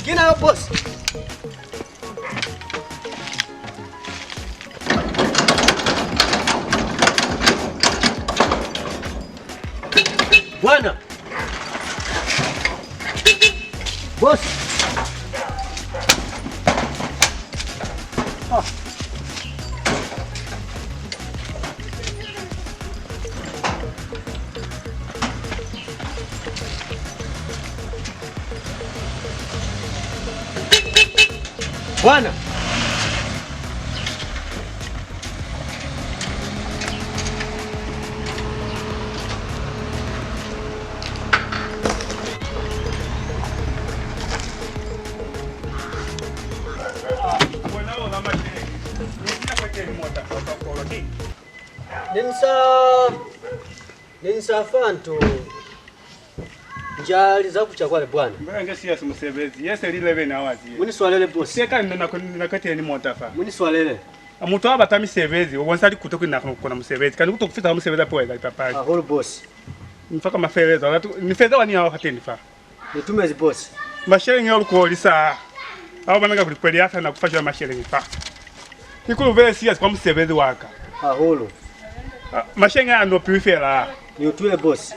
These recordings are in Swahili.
Gina yo boss. Bwana. Boss. Bwana. Ninsa fanto njali za kuchakwale bwana. Mbenge siya musevezi. Yese lileve na wazi. Muni swalele boss. Seka na kati ni motafa. Muni swalele. Amuto abatami sevezi. Wansali kutoka na kuna musevezi. Kandi kutokufita musevezi apo eza papa. Holo boss. Mfaka mafereza. Ni fedha wani hao hateni fa. Nitumezi boss. Mashere ngalo kuolisa. Hao bananga kulikweli hata na kufanya mashere ngifa. Nikulu vele siya kwa musevezi waka. Holo. Mashere ando pifela. Ni utule boss.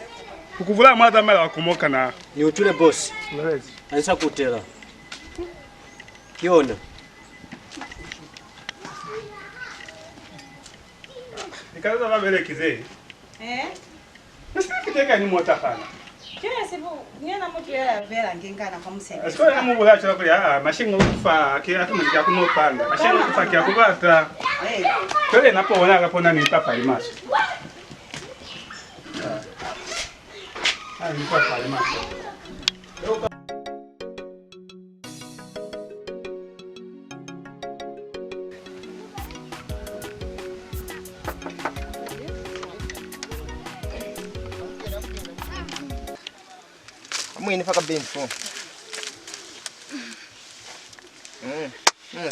Kukuvula mwadha mala wakumoka na. Ni utule boss. Lezi. Anisa kutela. Kiona. Nikaza babele kizee. Nasifikiteka ni motafana. Kile sibu niona mtu yeye vera ngengana kwa mseme. Asiko ni mungu lacho kwa mashingo kufa kia tumija kunopanga. Mashingo kufa kia kubata. Tole napoona akapona ni papa limaso. Ni papa limaso. Mwini faka benfo.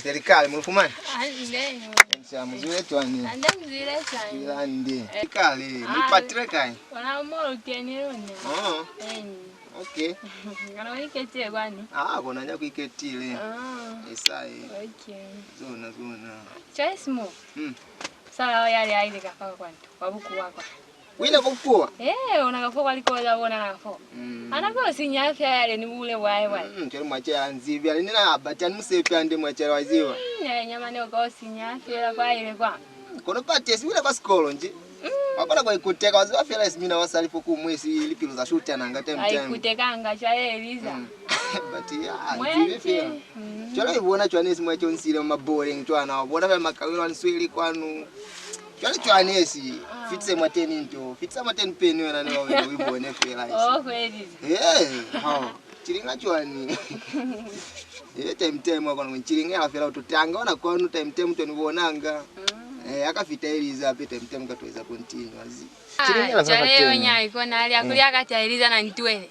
Serikali mulufumani. Ande. Nsa muzure twani. Ande mzire cyane. Ande. Serikali nipatire kai. Wana moro kenirone. Okay. Ngana wikete bani. Kona nya kwiketile. Isai. Okay. Zona. Chaismo. Sala yale aile kafaka kwantu. Wabuku wako. Wina kufua? Unakafua walikoza wona nakafua. Anako sinyafya yale ni ule wae. Chero mwacha anzivya. Nina abatani musepe ande mwacha waziwa. Nyama ne uko sinyafya kwa ile kwa. Kono pati siwile kwa skolo nje. Wakona kwa ikuteka waziwa fela esimina wasalifu kumwesi lipilo za shuti anangate mtemi. Aikutekanga cha Eliza. But anzivya. Chero ibona chwanesi mwacha onsile maboring chwana. Wabona vya makawilo answili kwanu. Chwali chwanesi fitse mateni nto. Fitsa mateni peni wena ni wawe wibone fela isi. Kweli. Chiringa chwani. Time wakona chiringa la fela ututanga wana kwanu time tonibonanga. Akafita Eliza pe time katweza continue azi. Chiringa la fela leo nyai kona ali akulia kati Eliza na ntwene.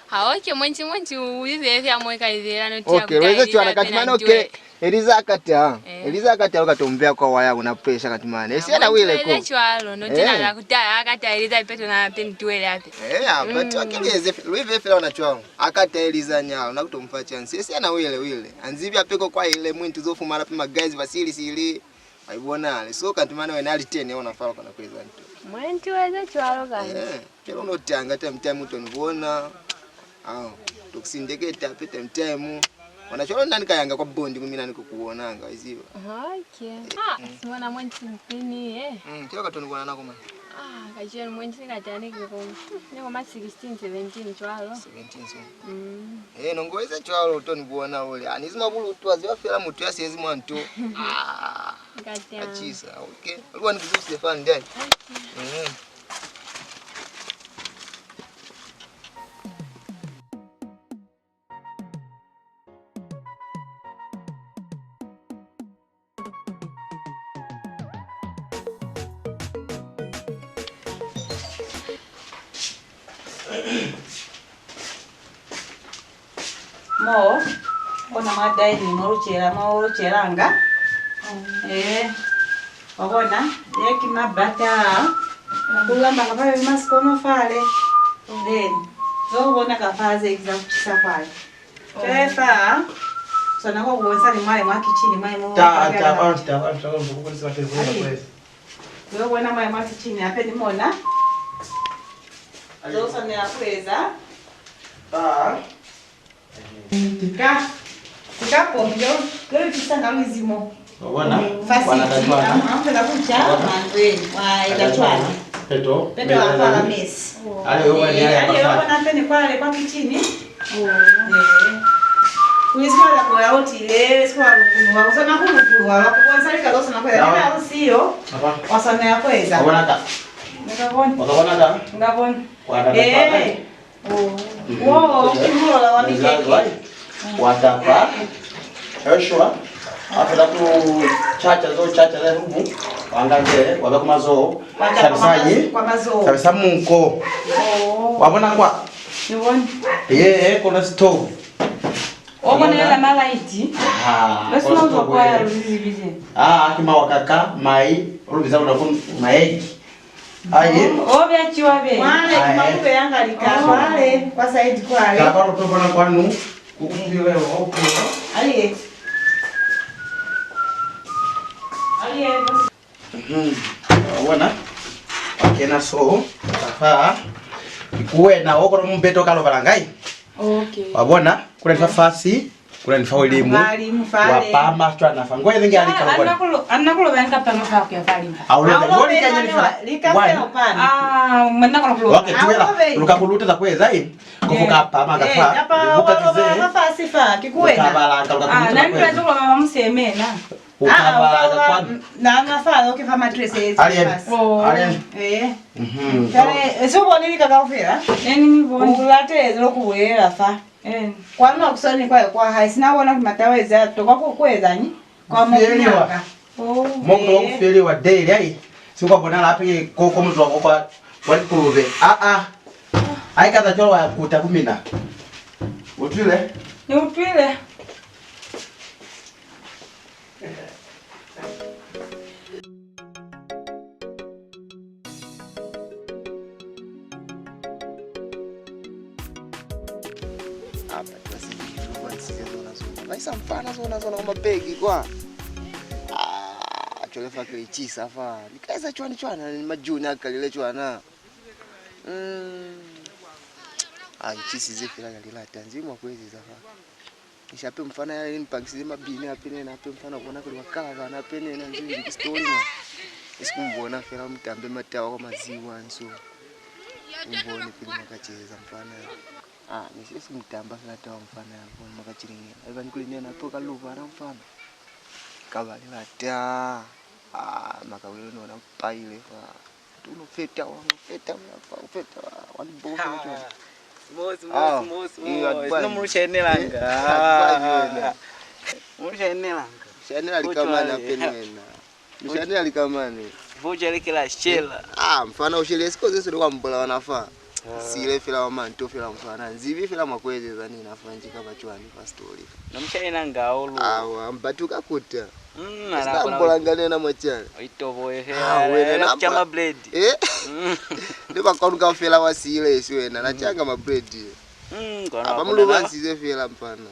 Haoke mwenchi ulize vya mweka izera no tia. Okay, weza chwana katimana okay. Eliza akati alokatombea kwa waya una pressure katimana. Ana wile ko. Chwalo no tina la kutaya akati Eliza ipeto na ntwele ape. But akileze wive fela na chwalo. Akati Eliza nyalo na kutomfa chance. Ana wile. Anzibi apeko kwa ile mwintu zofumana pima guys vasili sili. Aibona so katimana wena ali 10 ona fala kana present. Mwenti weza chwalo kana. Chero no tanga time utonibona. Tukusindeketa pe time. Wanachora nani kayanga kwa bondi kumina niko kuonanga iziwa. Okay. Simona mwenti mpini Kila katoni kuona nako man. Kajeni mwenti katani kwa. Niko ma 16 17 chwalo. 17 so. Nongoweza chwalo utoni kuona ule. Anizima bulu twaziwa fela mutu yasezi mwanto. Achisa. Okay. Ulikuwa nikizu Stefan ndani. Mo, ona madai ni morucheranga. Wabona, yeki mabata. Kulamba kapawe maskono fale. Ubona kafaze kuchisa kwayo. Kefa. Sana kwa kuweza ni mali mwaki chini mali mwa. Ta mbukuzi watezona kwezi. Wewe ubona mali mwaki chini hape ni mona. Ndio sana ya kuweza. Tikapo ndio kisa ngawizimo. Bwana wanatatuana. Mpenda kucha manwe wa idatwana. Peto afala mesi. Ale wewe ni haya hapa. Ale wewe napeni kwale kwa kichini. Kuiswala kwa auti ile swala kunwa usana kunwa wakuanzalika losa na kwenda ndio harusiyo. Wasana ya kweza. Bwana ta. Wakabona ta. Ngabona. Kimura wa mikeke. Watapa. Heshwa. After tu chacha za hubu. Wangaje wakakumazo. Sabisaji. Kwa mazo. Sabisamu mko. Wabona kwa. Niwoni. Kuna stove. Obonela malaiti. Basi mwanzo kwa ya ruzibize. Kima wakaka mai rubiza unakun maegi. Aye. Obe achiwabe. Wale kimakupe yanga likawale kwa saidi kwale. Kapa rutobana kwanu kukupiwe opo. Aye. Wana wakena so tafa ikuwe na okoro mbeto kalo balangai. Okay. Wabona kuna nafasi kuna nifa elimu wapama twana fangwe zingi alika bwana anakulo banka pano fa kwa falimu aulele ngoli kanya nifa likafela upani mwana kulo okay tuwela lukakuluta za kweza hii kuvuka hapa magafa buka kizee nafasi fa kikuwena kabalanga lukakuluta nani tuzo kwa mama msemena na nafaa ukifa matress hizi alien kale sio bonili kakafira ni boni ulate zero kuwela fa kwa nini kusoni kwa haisina bona kimataweza toka kukweza ni kwa mwaka Mungu kufeli wa daily ai sikuwa bona lapi koko mzwa kwa walikuve ai kaza cholo wa kutakumina utwile ni utwile Maisa mfana zona kwa mabegi kwa. Cholefa kile chisa fa. Nikaisa chwana ni majuni akalile chwana. Chisi zifira galila tanzima kwezi zafa. Nishape mfana yale nipangize mabini apene na ape mfana kuona kule wakala na apene na nzuri story na. Isikumbuona fera mtambe matawa kwa maziwa nso. Mbone kile makacheza mfana. Nisi mtamba fela tawa mfana hapo makachiringa. Eva nikule nena toka luva na mfana. Kabali lata. Makawilo nona paile fa. Tuno feta wanbofu tu. Mosi. Nomurusha enelanga. Murusha enelanga. Shanela likamana penena. Shanela likamane. Voja lekela shela. Mfana ushele sikoze sio kwa mbola wanafa. Sile fila wa manto fila mfana. Nzivi fila makweze za nini nafanji kama chwani fa story. Namshaina ngaolo. Mbatuka kuta. Sasa mbola ngane na mwachana. Itovoe hela. Na chama blade. Ndipo kwa fila wa sile sio na changa ma blade. Apa muluwa nsize fila mfana.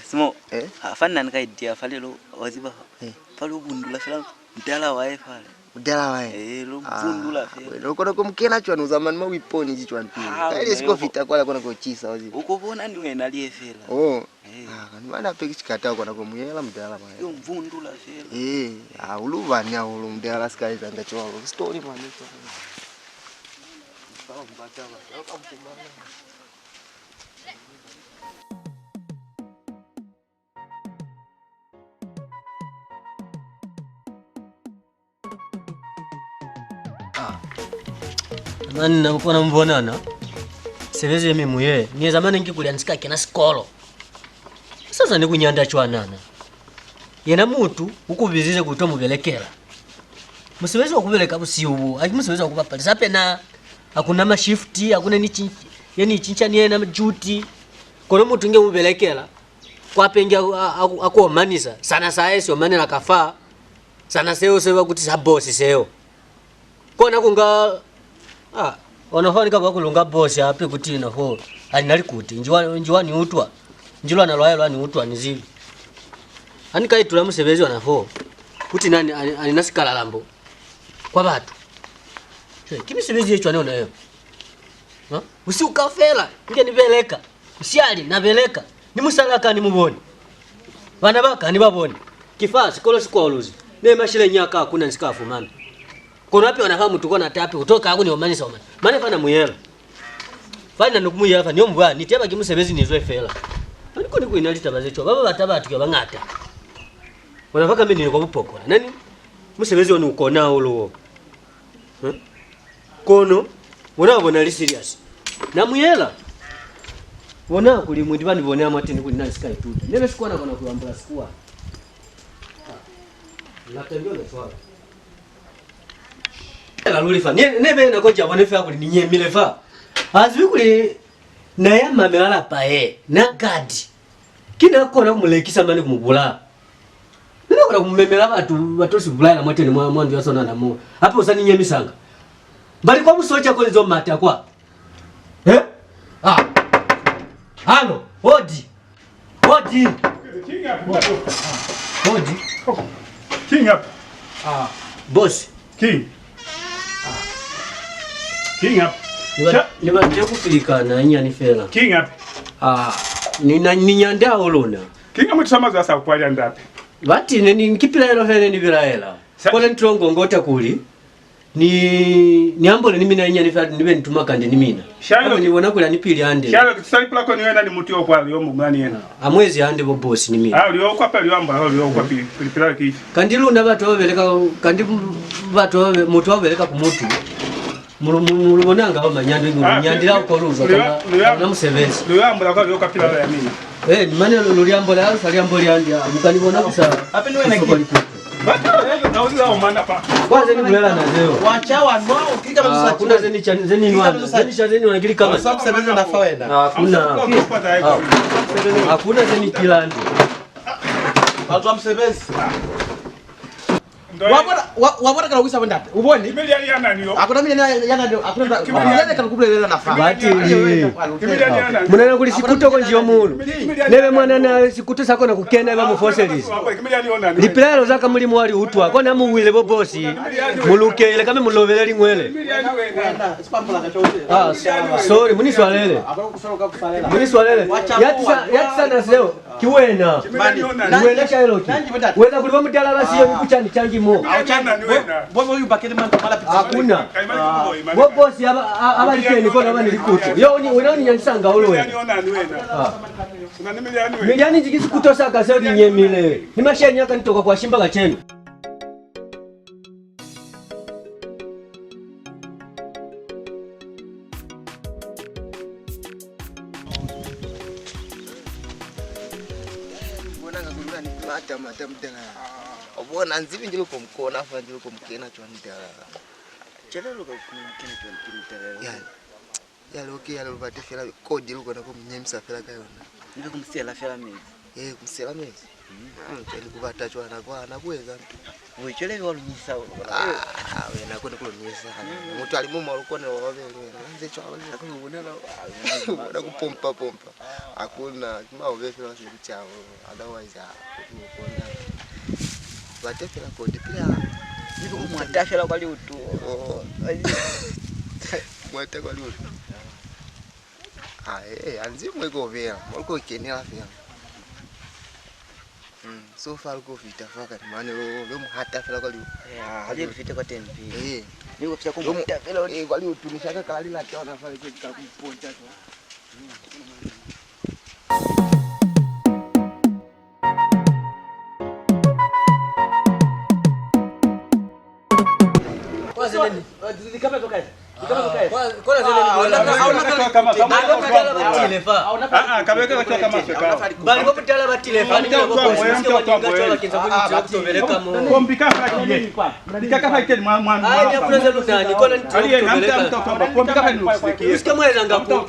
Simo. Afana nika idea falelo waziba. Falo bundula fila mdala wae fale. Mdala wae. Lo bundula fela. Lokona kumkena chwana uzamani mawiponi chichwana pili. Ile siko vita kwala kona kochisa waziba. Ukubona ndi wena liye fela. Kanimana peki chikata kona kumuyela mdala wae. Yo mvundula fela. Uluvani ya ulu mdala skaiza ngacho story mwana. Sawa mbata wa. Mani nakupona mbonana. Seveze memuye. Ni zamani ngikuliansika kena skolo. Sasa nikunyanda chwanana. Yena mutu ukubizize kutoa mubelekela. Musiwezi wakubeleka busiubu. Musiwezi wakubapali. Sapena hakuna mashifti, hakuna ni yani chinchani yena duty. Kono mutu nge mubelekela. Kwa pengi ako manisa. Sana saesi omanela kafa. Sana seo sewa kuti sabosi seo. Kona kunga Wanafani kama kulunga boss ape kuti na ho. Alinali kuti njiwani utwa. Njilo analwaye ni utwa nizili. Ani kaitula Musevezi wana ho. Kuti nani alinasikala lambo. Kwa batu. Kimi Musevezi yecho anaona yeye. Ha? Usi ukafela, nge nibeleka. Usiali nabeleka. Ni musalaka ni muboni. Bana baka ni baboni. Kifasi kolo sikoluzi. Ne mashile nyaka hakuna nsikafu mama. Kono wapi wanafahamu tuko na tapi kutoka hakuni omanisa omani. Mane fana muyela. Fana nukumuya fa niyo mbwa niteba ki Musevezi nizwe fela. Aniko niko inalita bazecho. Baba batabatu kwa bangata. Wanafaka mimi niko bupokola. Nani? Musevezi wanu uko na uluwo. Kono wona bona li serious. Na muyela. Wona kuli mwindi bani bona amatini kuli nani sky tuta. Nebe sikuwa na kona kuambula sikuwa. Natembea na swala. La lulifa. Nebe na koja bona fa kuli ninyemile fa. Azwi kuli na ya mamelala pae na gadi. Kina kona kumulekisa mani kumubula. Nina kona kumemela watu sibula na mwateni mwandu yasona na mo. Hapo usani nyemisanga. Bali kwa musocha kwa hizo mata kwa. Halo, hodi. Hodi. Hodi. King up. Boss. King. King up. Niba kufika na nyani fela. King up. Ni nyanda olona. King up tusama za sakwali ndapi. Bati ni kipila yelo fele ni viraela. Kwa nitrongo ngota kuli. Ni ambole ni mina nyani fela nibe nituma kande ni mina. Kama ni wona kula nipili ande. Shalo tusali pula ko niwenda ni muti okwa lyo mugani yena. Amwezi ande bo boss ni mina. Lyo okwa pa lyo amba lyo okwa pili kiti. Kandi lunda batu babeleka kandi batu mutu babeleka ku mutu. Mulubonanga bamanyando nyandira ko luzo na Musevezi. Lyo amba kwa lyo okwa pili ya mina. Mane luliambo la saliambo lyandi mukanibona kusa. Ape niwe na kitu. Nauza omanda pa. Kwanza ni kulela na zeo. Wacha wanwa ukika msa kuna zeni nwana. Zeni wanakili kama. Sababu Musevezi na faenda. Hakuna zeni kilandi. Watu wa Musevezi. Wabona kana ukisa wenda. Uboni? Kimeli yana niyo. Hakuna mimi yana ndio. Hakuna yana kana kubulela na fa. Bati. Munana kuli sikuto ko njiyo mulu. Nebe mwana na sikuto sako na kukenda ba mu fossils. Lipilalo zaka mulimu wali utwa ko na muwile bo bosi. Mulukele kama mulovele lingwele. Sorry muni swalele. Muni swalele. Yatsa na seo kiwena. Niwele chaelo ki. Weza kuliwa mutala basiyo nikuchani changi mo. Bobo yu bakeni manda mala pizza. Hakuna. Bosi aba likeni ko nabani likuto. Yo ni nyansanga ulwe. Miliani jikisi kutosa kaseri nyemile. Ni mashenya kanitoka kwa shimba gachenu. Mata mtela. Obona nzibi njilo komkona afa njilo komkena chwa mtela. Chela lo komkena chwa mtela. Ya lo ke ya lo bate fela kodi lo kona komnyemsa fela kayona. Ndio kumsela fela mimi. Kumsela mezi. Cheli kubata chwa na kwa na kuweza mtu. Wewe chele walo nyisa. We na kwenda kulo nyisa. Mtu alimuma alikuwa na wabele. Nze chwa wale kuona na kupompa. Hakuna kama wewe fela si chao. Otherwise kuona. Bate fela kodi pia. Niko kumwata fela kwa liutu. Mwata kwa liutu. Anzi mweko vela. Mwako kenela fela. So far go vita faka mane lo muhata fela kwa liutu. Hadi vita kwa tempi. Niko pia kumwata fela kwa liutu nishaka kalali la kiona fala kwa kumponja tu. Kama toka. Kona zeni bali ko mutala batile fa ni ko bosi sike waninga chola kinza kutoveleka mo kombika fa kile ndika fa kile mwana ai ya kuna zelu nani kona nitoveleka kombika fa ni usike mweza ngapo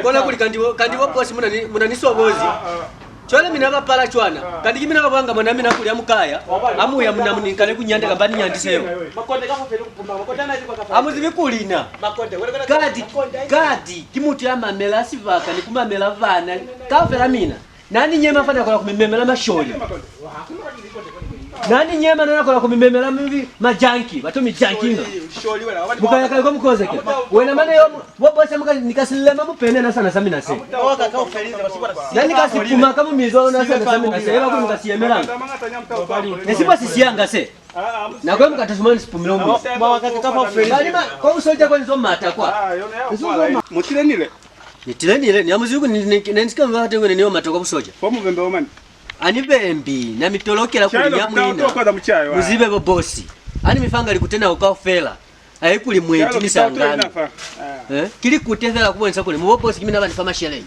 kona kuli kandi wo bosi muna niswa bozi Chole mina bapala chwana. Kandi kimina kabanga mwana mina kuli amukaya. Amu ya muna munikale kunyanda kambani nyandiseyo. Makonde kafa fele kupuma. Makonde anazi kwa kafa. Amu zibikulina. Makonde. Gadi kimutu ya mamela sivaka ni kumamela vana. Kafela mina. Nani nyema fana kwa kumemela masholi. Nani nyema nana kwa kumemela majanki. Batomi janki. Sholi wala. Mukaya kwa mkozeke. Wena mana yo wabose muka nikasilema mupene na sana samina se. Oka ka ufelize basibara. Nani kasipuma kama mizo na sana samina se. Eba kunikasiyemela. Nesipa sisianga se. Na kwa mkatasumani sipumilo mwa. Mawakaka kafa ufelize. Kalima kwa usoja kwa nizo mata kwa. Mutile nile. Nitilenile ni amuziku nisika mwate ngene niyo mata kwa usoja. Fomu vembe omani. Ani bembi na mitolokela kuli nyamwina. Kwa mchayo. Muzibe bo bosi. Ani mifanga likutena ukafela. Ayikuli mwenti nisangana. Kili kutethela kubonesa kule mu bosi kimina bani fama sheleni.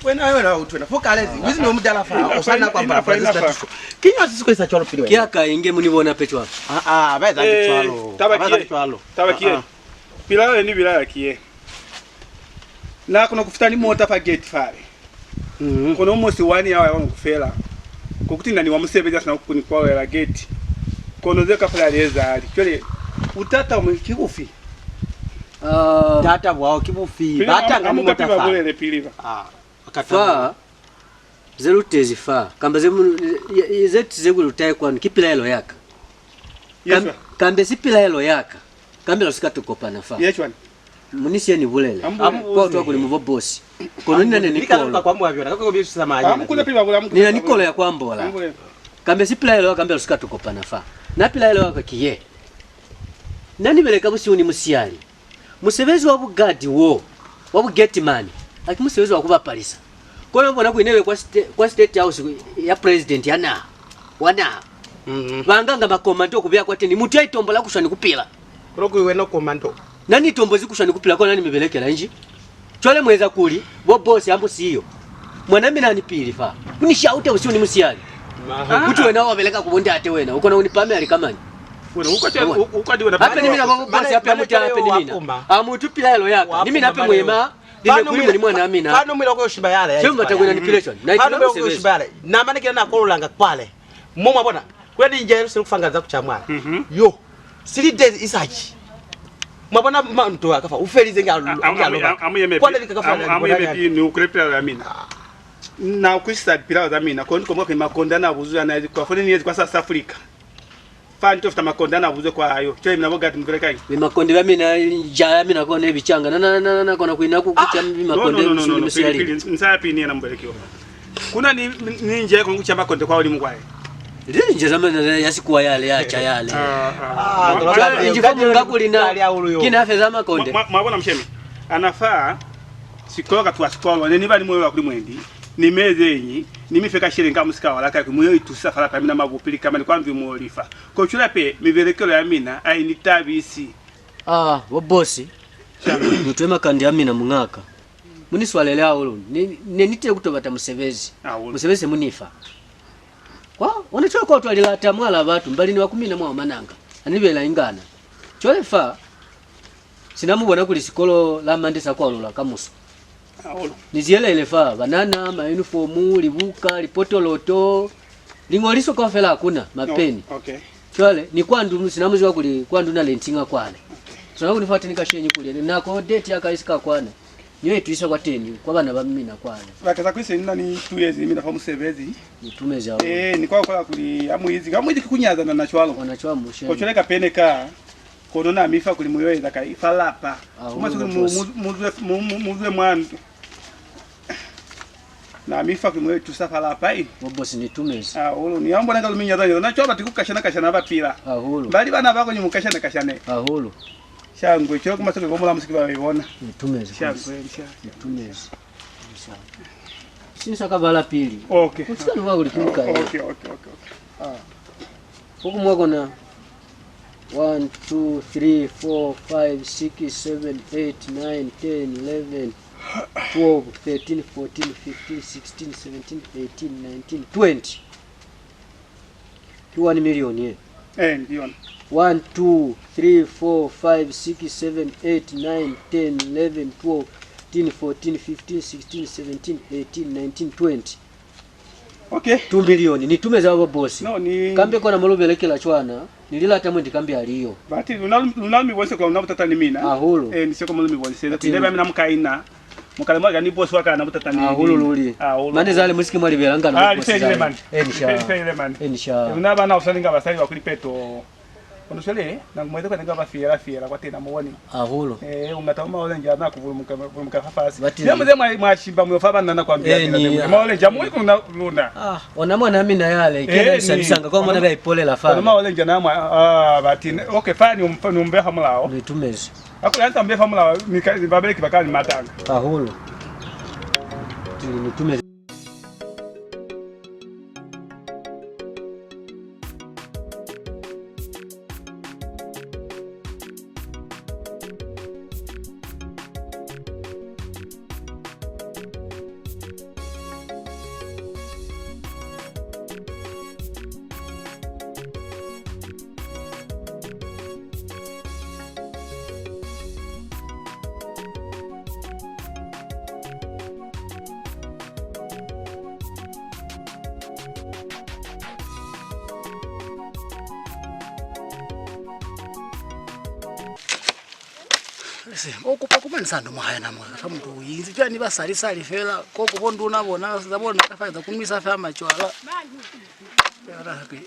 Wena utwena fokalezi. Wizi no mudala fa. Osana kwa mbara status. Kinyo sisi kwesa cholo pili. Kiaka inge munibona pecho hapa. Baza kichwalo. Tabakie. Pilao ni bilala kie. Na kuna kufutani mota pa gate fare. Kuna almost 1 hour wangu kufela. Kukutinda ni wamusebeza sana kukuni kwa la gate. Kono zeka fala leza ali. Kyole utata umekikufi. Data wao kibufi. Bata ngamu mota fa. Ngule piliva. Fa zelutezi fa. Kamba zemu zeti zegulu tai kwa kipila helo yaka. Kambe sipila helo yaka. Kambe losikatu kopana fa. Yechwan. Munisi ni bulele. Kwa watu kuli muvo boss. Kono nina Nikolo. Kwa mwa vyona. Kako bisu samanya. Amukule piliva bula amukule. Nina Nikolo ya kwambola. Kambe sipila helo kambe losikatu kopana fa. Na pila helo yaka kiye. Nani beleka busi uni musiali. Musebezi wa bugadi wo. Wa bugeti man. Aki musebezi wa kuba palisa. Kono mbona kuinewe kwa state house ya president yana. Wana. Banganga makomando kubya kwa teni mutu aitombola kushani kupila. Roko iwe no komando. Nani tombozi kushani kupila kwa nani mebelekela nji? Chole mweza kuli bo boss ambo siyo. Mwana mina ni pili fa. Kunishaute usio ni musiali. Kuti wena wabeleka kubonda ate wena. Uko na unipame alikamani. Wena ukadi wena. Hapa ni mina kwa boss hapa muti hapa ni mina. Amutu pila helo yaka. Ni mina hape mwema. Dine kuli ni mwana amina. Fano mwila kwa yoshiba yale. Chumba takwena ni pilation. Fano mwila kwa yoshiba yale. Na mani kila na kolulanga kwale. Moma bona. Kwa di nje yeru kufanga za kuchamwana. Yo. 3 days isachi. Mwabona mtu akafa ufelize ngalo. Kwa nini kakafa? Amuyeme ni ukrepela ya mina. Na ukwisa pila za mina. Kwa niko mwaka makonda na buzu na kwa foni niwezi kwa South Africa. Fani tofuta makonda na buzu kwa ayo. Chwe mna boga tumveleka hivi. Ni makonde ya mina jaya mina kwa nebi changa. Na kona kuina kukucha makonde no. Nsaya pini na mbelekiwa. Kuna ni nje kwa kucha makonde kwa ulimu kwae. Nje zamana yasikuwa yale acha yale. Njifamu ngakulina kina feza makonde. Mwabona mshemi. Anafaa sikoka tu asikolo neni bali moyo wakuli mwendi. Nimeze yenyi nimifeka shilinga musika walaka kumuyo itusafara kamina mabupili kama ni kwamvi muolifa. Ko chula pe mivelekelo ya mina ai nitabisi. Wo bosi. Nitwema kandi amina mungaka. Muni swalelea ulo. Nenite kutobata musevezi. Musevezi munifa. Kwa wanachoka kwa twalilata mwala abantu mbali ni wakumina mwa mananga. Anibela ingana. Cholefa sinamubona kuli sikolo la mandisa kwa lola kamuso. Niziela ilefa banana ma uniformu libuka lipotoloto lingoliso kwa fela hakuna mapeni. Okay. Chole ni kwandu sinamuzi wakuli kwandu na lentinga kwane. Tunaku nifuate nikashenyi kule nako date yakaisika kwane. Niwe tuisa kwa teni kwa bana bamina kwane. Bakaza kwise nina ni 2 years mimi nafamu sevezi. Nitumeze hao. Ni kwa kuli amuizi. Kamuizi kikunyaza na nachwalo. Wanachwa mushe. Ko chole kapene ka kodona mifa kuli muyo eza kai falapa. Kuma muzwe mwandu. Na mifa kumwe tusafala hapa hii bosi nitumeze ulo ni ambo nanga luminya zanyo na choba tikukashana bapira ulo bali bana bako nyumukashana kashane ulo shangwe cyo kuma soke bomola musiki babibona nitumeze shangwe nitumeze sinisa kabala pili okay kutsana wako likumka okay huko mwako na 1 2 3 4 5 6 7 8 9 10 11 12, 13, 14, 15, 16, 17, 18, 19, 20. 1 million ye. Ndiyo. 1, 2, 3, 4, 5, 6, 7, 8, 9, 10, 11, 12, 13, 14, 15, 16, 17, 18, 19, 20. Okay. 2 milioni nitume za babo boss. No ni kambe kona malobele kila chwana nilila hata mwendi kambe aliyo. Bati lunami bonse kwa unabutata ni mina. Ahulu. Nisiko mulumi bonse. Ndebe mina mukaina. Mukale gani boss waka anabutata ni. Ahulu luli. Mane zale musiki mwali belanga na boss. Nisele man. Nisha. Nisha. Unaba na usalinga basali bakuli peto. Onusele na mwede kwa nga bafiera kwa tena muone. Ahulu. Ungatama olenja na kuvurumuka fafasi. Yamze mwashimba myofa na kwambia ndio. Maolenja mwiko kuna luna. Ona mwana mimi na yale ikenda isabisanga kwa mwana baipole la fa. Maolenja na bati okay fani umbe hamlao. Nitumeze. Akulanza mbe hamlao babele kibakali matanga. Ahulu. Nitumeze. okupa kumanisando mahaya namwe kamuntu yinzi cyane basali sali fela koko bondu nabona zabona kafaza kumisa fa machwala yara hapi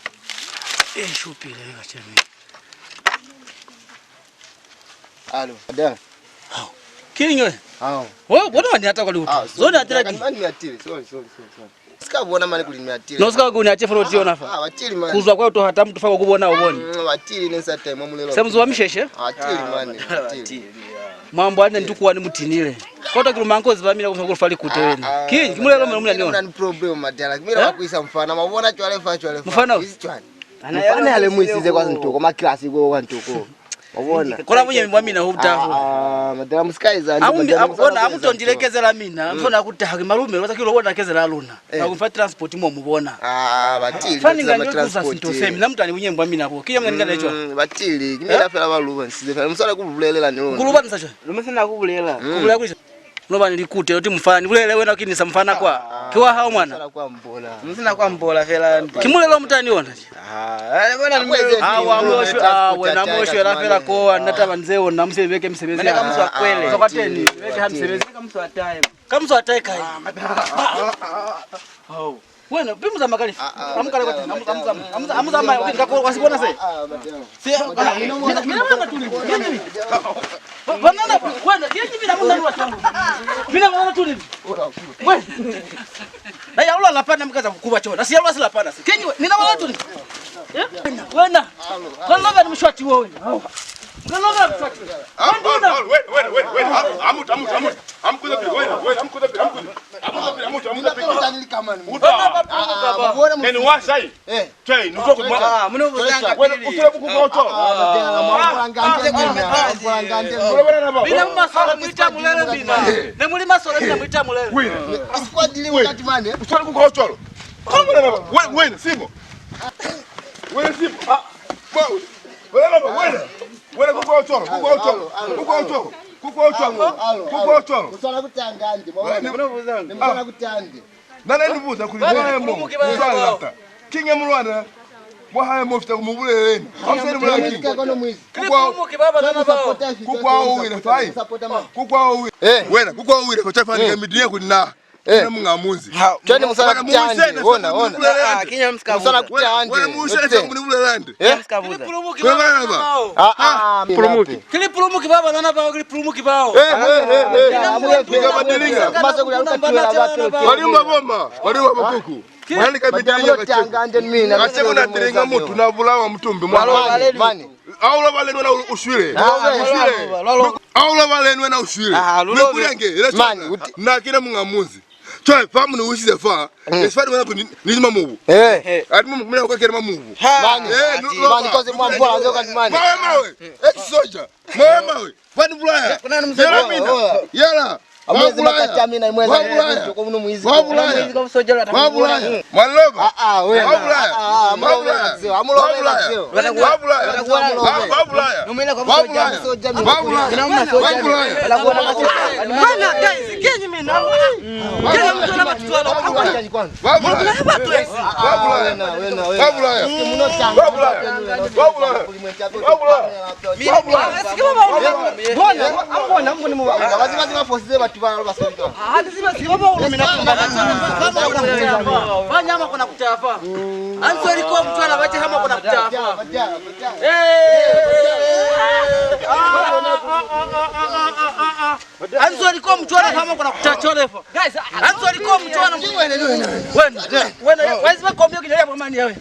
shupile gachani Alo ada kinyo bona wani hata kwa lutu zona atira kimani atiri sorry sikabona mali kuli atiri no sika kuni ache froti ona fa atiri mani kuzwa kwa to hata mtu fa kubona uboni atiri nesa time mulelo semzu wa misheshe atiri mani atiri mambo ane ndikuwa ni mutinile kota kilumankozi vamira kufali kuteweni kinyi kimulelo mwana niona ni problem madala kimira wakuisa mfana mabona chwale mfana mfana ale muisize kwa ntoko ma class kwa ntoko wabona kola munye mwamina hubutaho madala muskaiza abona amutondilekezela mina mfona kutaha malume lota kilo bona kezela aluna akumfa transport mo mubona batili fani ngani transport semi namtani munye mwamina hapo kinya mngani ngana echo batili kimira fela baluba nsize fela musala kuvulela niona nguluba nsacho lumesena kuvulela kuvulela kulisha noba nilikute oti mfana bulele wena kinisa mfana kwa kiwa hao mwana kwa mbola msina kwa mbola fela kimulelo mtani ona wena mosho la fela ko nata banzeo na msebeke msebezi kama mtu akwele sokateni weke hamsebezi kama mtu ataye kai wena bimu za makali amkale kwa amuza mai ukikako wasibona se mina mama tuli banana wena yenyi mina munda nwa tangu mina mama tuli wena na ya ula lapana mkaza kukuba chona si ya lapana kenyi mina mama tuli wena kaloga ni mshwati wewe kaloga mshwati Nana ndibuza kulibwemo uzalata kinge mulwana bwahaye mufita kumubuleleni amseni mulaki kukwa uwile fai kukwa uwile wena kukwa uwile kwa chafani kamidiye kunina mungamuzi twende musala kutande ona kinya mskabu musala kutande wena musene kumubulelandi mskabuza kili pulumuki baba nana bao kili pulumuki bao walimba bomba walimba makuku mwani kamidiye kachanganje mina asema na tiringa mutu na bulawa mtumbi mani aulo baleni wena ushwire aulo baleni wena ushwire nikulenge na kile mungamuzi Choi famu ni usize fa. Esfari mwana kunizima mubu. Ati mumu kumina kwa kere mamubu. Mani koze mwambola nzo kati mani. Mawe. Soja. Mawe. Fani bulaya. Yala mina. Yala. Amwezi makatamina mweza kwa munu muizi. Mwezi kwa soja la tamu. Mwabulaya. Mwaloba. We. Mwabulaya. Mwabulaya. Mwabulaya. Mwabulaya. Mwabulaya. Numina kwa soja. Mwabulaya. Mwabulaya. Bwana guys, kenyi mimi na. Kila mtu ana matwala. Wanyama kuna kutafa. Anzo alikuwa mtu anawacha kama kuna kutafa. Anzo alikuwa mtu ana kama kuna kutacholefa. Guys, Anzo alikuwa mtu ana wewe wazima kombio kinyalia kwa mani yawe.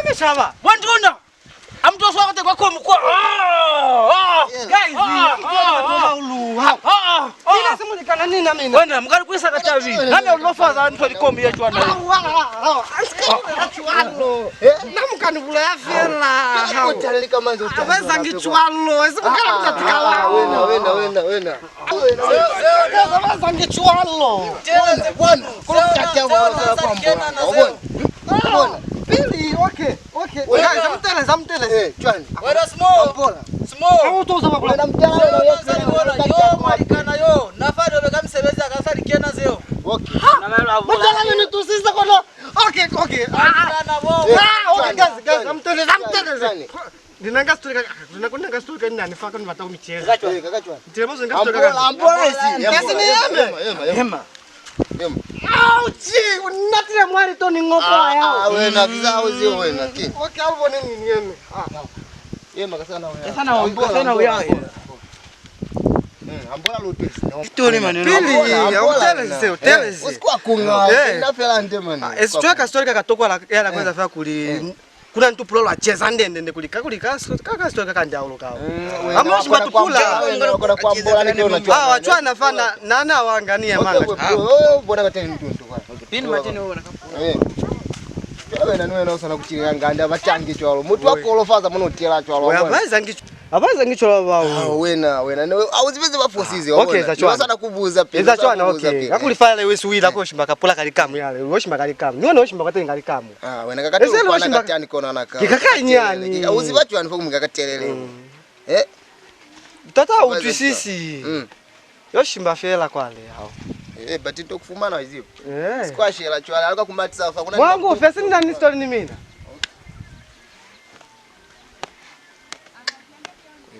Umeshaba. Wanduna. Amtoso wote kwa mkuu. Guys, bila simu nikana nini na mimi. Wewe mkali kuisa katavi. Nani ulofa za mtu alikombi yetu ana. Chwalo. Namkani bula ya fela. Utalika manzo utalika. Aweza ngichwalo. Esikukala mtatikala. Wena. Aweza ngichwalo. Tele bwana. Kuchacha wala kwa mbona. Pili, okay. Guys, zamtele. Chwani. Wera small. Bola. Small. Auto za Wena mtala yo malikana yo. Nafado beka msebezi akasali kiena zeo. Okay. Mtala ni tusisa kono. Okay. Okay, guys, zamtele. Dinanga story nani faka nivata umicheza. Kakachwa. Mtelemozo ngastoka. Ambola isi. Kasi ni yeme. Auchi, unatire mwari to ni ngopo yao. Wena kizao zio wena ki. Okay, alvo nini yeme. Yema kasana wewe. Kasana wewe. Ambola lutesi. Story maneno. Pili, hotel. Usikwa kunga. Ndafela ndemani. Esitweka story kakatokwa yala kwanza fa kuli kuna ntu pulo acheza ndende kulika kaka story kakandaulo kawo. Amoshi matupula. Kwa ambola ni unachwa. Wachwana fana nana waangania manga. Bona kateni mtuntu kwa. Pini matini wewe nakapula. Wena niwe no sana kuchira nganda bachangi chwalo. Mutu akolofaza muno tela chwalo. Abaza ngichola bawo. Wena awuzibeze bafosize wabona. Okay, zachwana. Sana kubuza pesa. Zachwana okay. Akulifala wewe suwila ko shimba kapula kalikamu yale. Woshimba kalikamu. Niona woshimba kwatenga kalikamu. Wena kakati kwa nakatani kona naka. Kikaka nyani. Awuzibachwana foku mukakatelele. Tata utwisisi. Yoshimba fela kwale hao. But ito kufumana izipo. Squash la chwala alikuwa kumatisa fa kuna. Wangu fesi ndani story ni mina.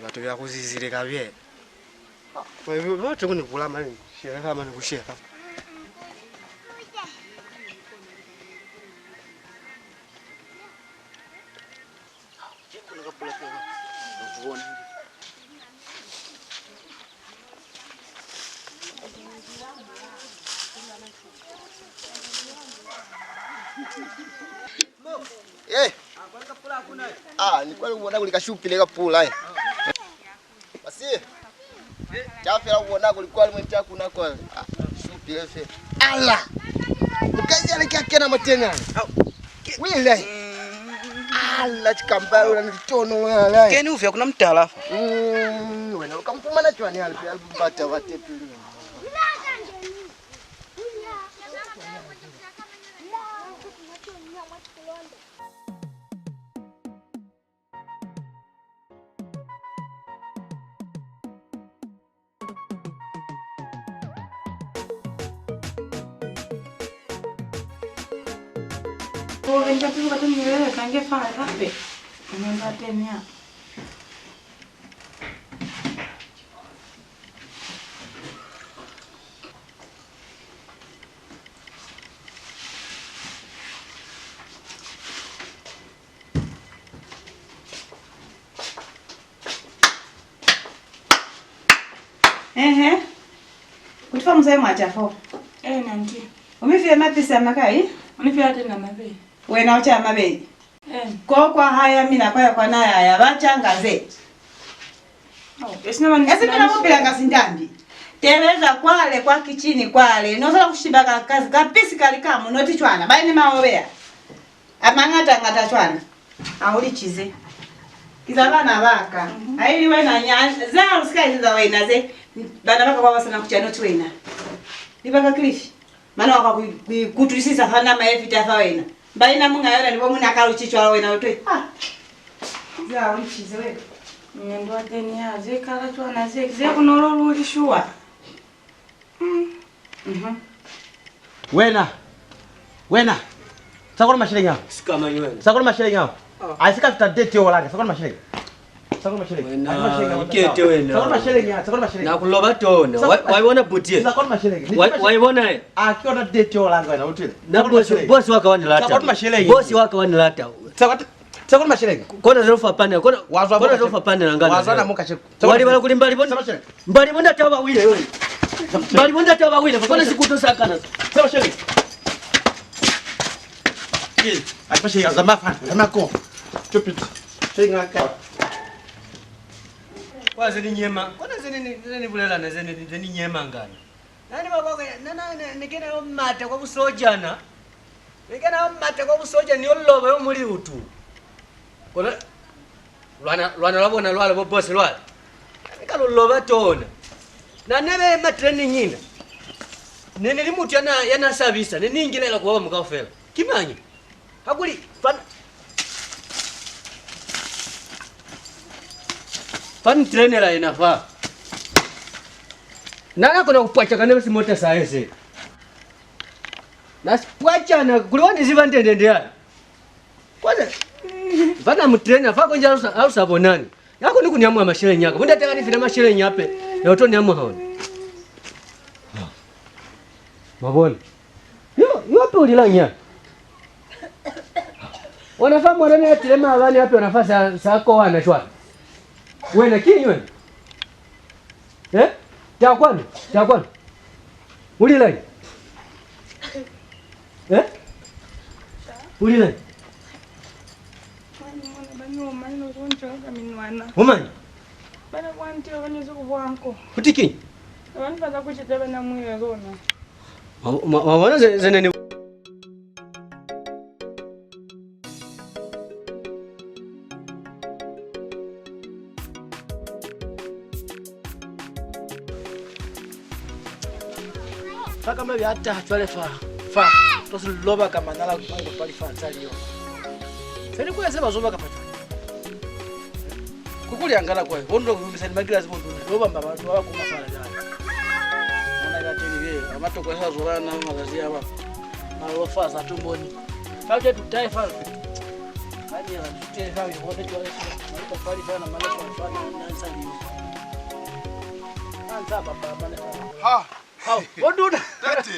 Watu ya kuzizile kabye. Kwa hivyo wote kuni kulama ni shira kama ni kushia. Ni kwani uona kulikashupile kapula basi chafela uona kulikuwa mwencha kuna kwa shupile fe ala ukazi alikia matena wile ala chikambalo na nitono wala Keni ufya kuna mtala wena ukampumana chwani alipata watepili Venga tu kata mire kange fa rape. Nenda tenia. Kutifa mzee mwachafo. Nanti. Umefia mapisa makai? Unifia tena mabe. Wena ucha mabe. Kwa haya mina kwa na haya bachangaze. Esina mani. Mina mupila kasindambi. Tereza kwale kwa kichini kwale. Nosala kushibaka kazi kapisi kalikamu noti chwana. Baini maobea. Amangata ngata chwana. Auli chize. Kizabana baka. Aili wena nyanja. Za usikai za wena ze. Bana baka kwa wasana kuchano twena. Nibaka klifi. Mana wakakutuisisa fana maefi tafa wena. Baina munga yona nibo muna kaluchichwa wena utwe. Za ulichize wewe. Nyendo atenia ze kala chwana ze kunololo ulishua. Wena. Sakona mashilingi hapo. Sikama yweni. Sakona mashilingi hapo. Aisika tutadate yo lake. Sakona mashilingi. Sakona mashilingi. Ikete wena. Sakona mashilingi. Na kuloba tona. Waiona butie. Sakona mashilingi. Waiona eh. Akiona date yo lake wena utile. Na bosi waka wanilata. Sakona mashilingi. Bosi waka wanilata. Sakona mashilingi. Kona zerofa pande. Kona zerofa pande na ngana. Wazana muka cheko. Wali wala kulimbali bona. Mbali bona tawa wile wewe. Mbali bona tawa wile. Kona sikutosakana. Sawa sheli. Akipashe ya zamako. Chupit. Singaka. Kwa zeni nyema. Kona zeni bulela na zeni nyema ngana. Nani baba nana nikena mata kwa busojana. Nikena mata kwa busoja ni oloba yo muri utu. Kona lwana labona lwala bo boss lwala. Nikalo loba tona. Na nebe ma training nyina. Nene limutu yana service nene ingilela kwa mukafela. Kimanyi? Hakuli fan trainer inafaa. Nana kuna kupwacha kana basi mota saese. Nasipwacha na kuliwani ziva ndende ya. Kwanza vana mtrainer fa konja au sabonani. Yako ni kunyamwa mashile nyako. Bunda tanga ni fina mashile nyape. Ya utoni nyamwa haoni. Mabona. Yo hapo ulilanya. Wanafahamu wanani atilema abani hapo wanafaa sako wana shwa. Wewe kinywe. Chakwana. Ulilanya. Ulilanya. Umani. Bana kwanti abanyeze kubwanko. Kutiki. Abantu bazakuchita bana mwiyo zona. Mabona zenene Faka mwe hata twale fa. Tosuloba kama nala kwangu pali fa tsaliyo. Seni kwa sema zoba kapata. Kukuli angala kwa. Ondo kumisani magirazi bondo. Loba mbaba watu wako mafala jana. Ona ya tv amato kwa sasa zoba na magazi hapa. Na lofa za tumboni. Faje tutai fa. Kani ya tutai fa yote twale fa. Kwa pali fa na mala kwa fa na nsaliyo. Anza baba mala. Ha. Hao, onduna. Tati.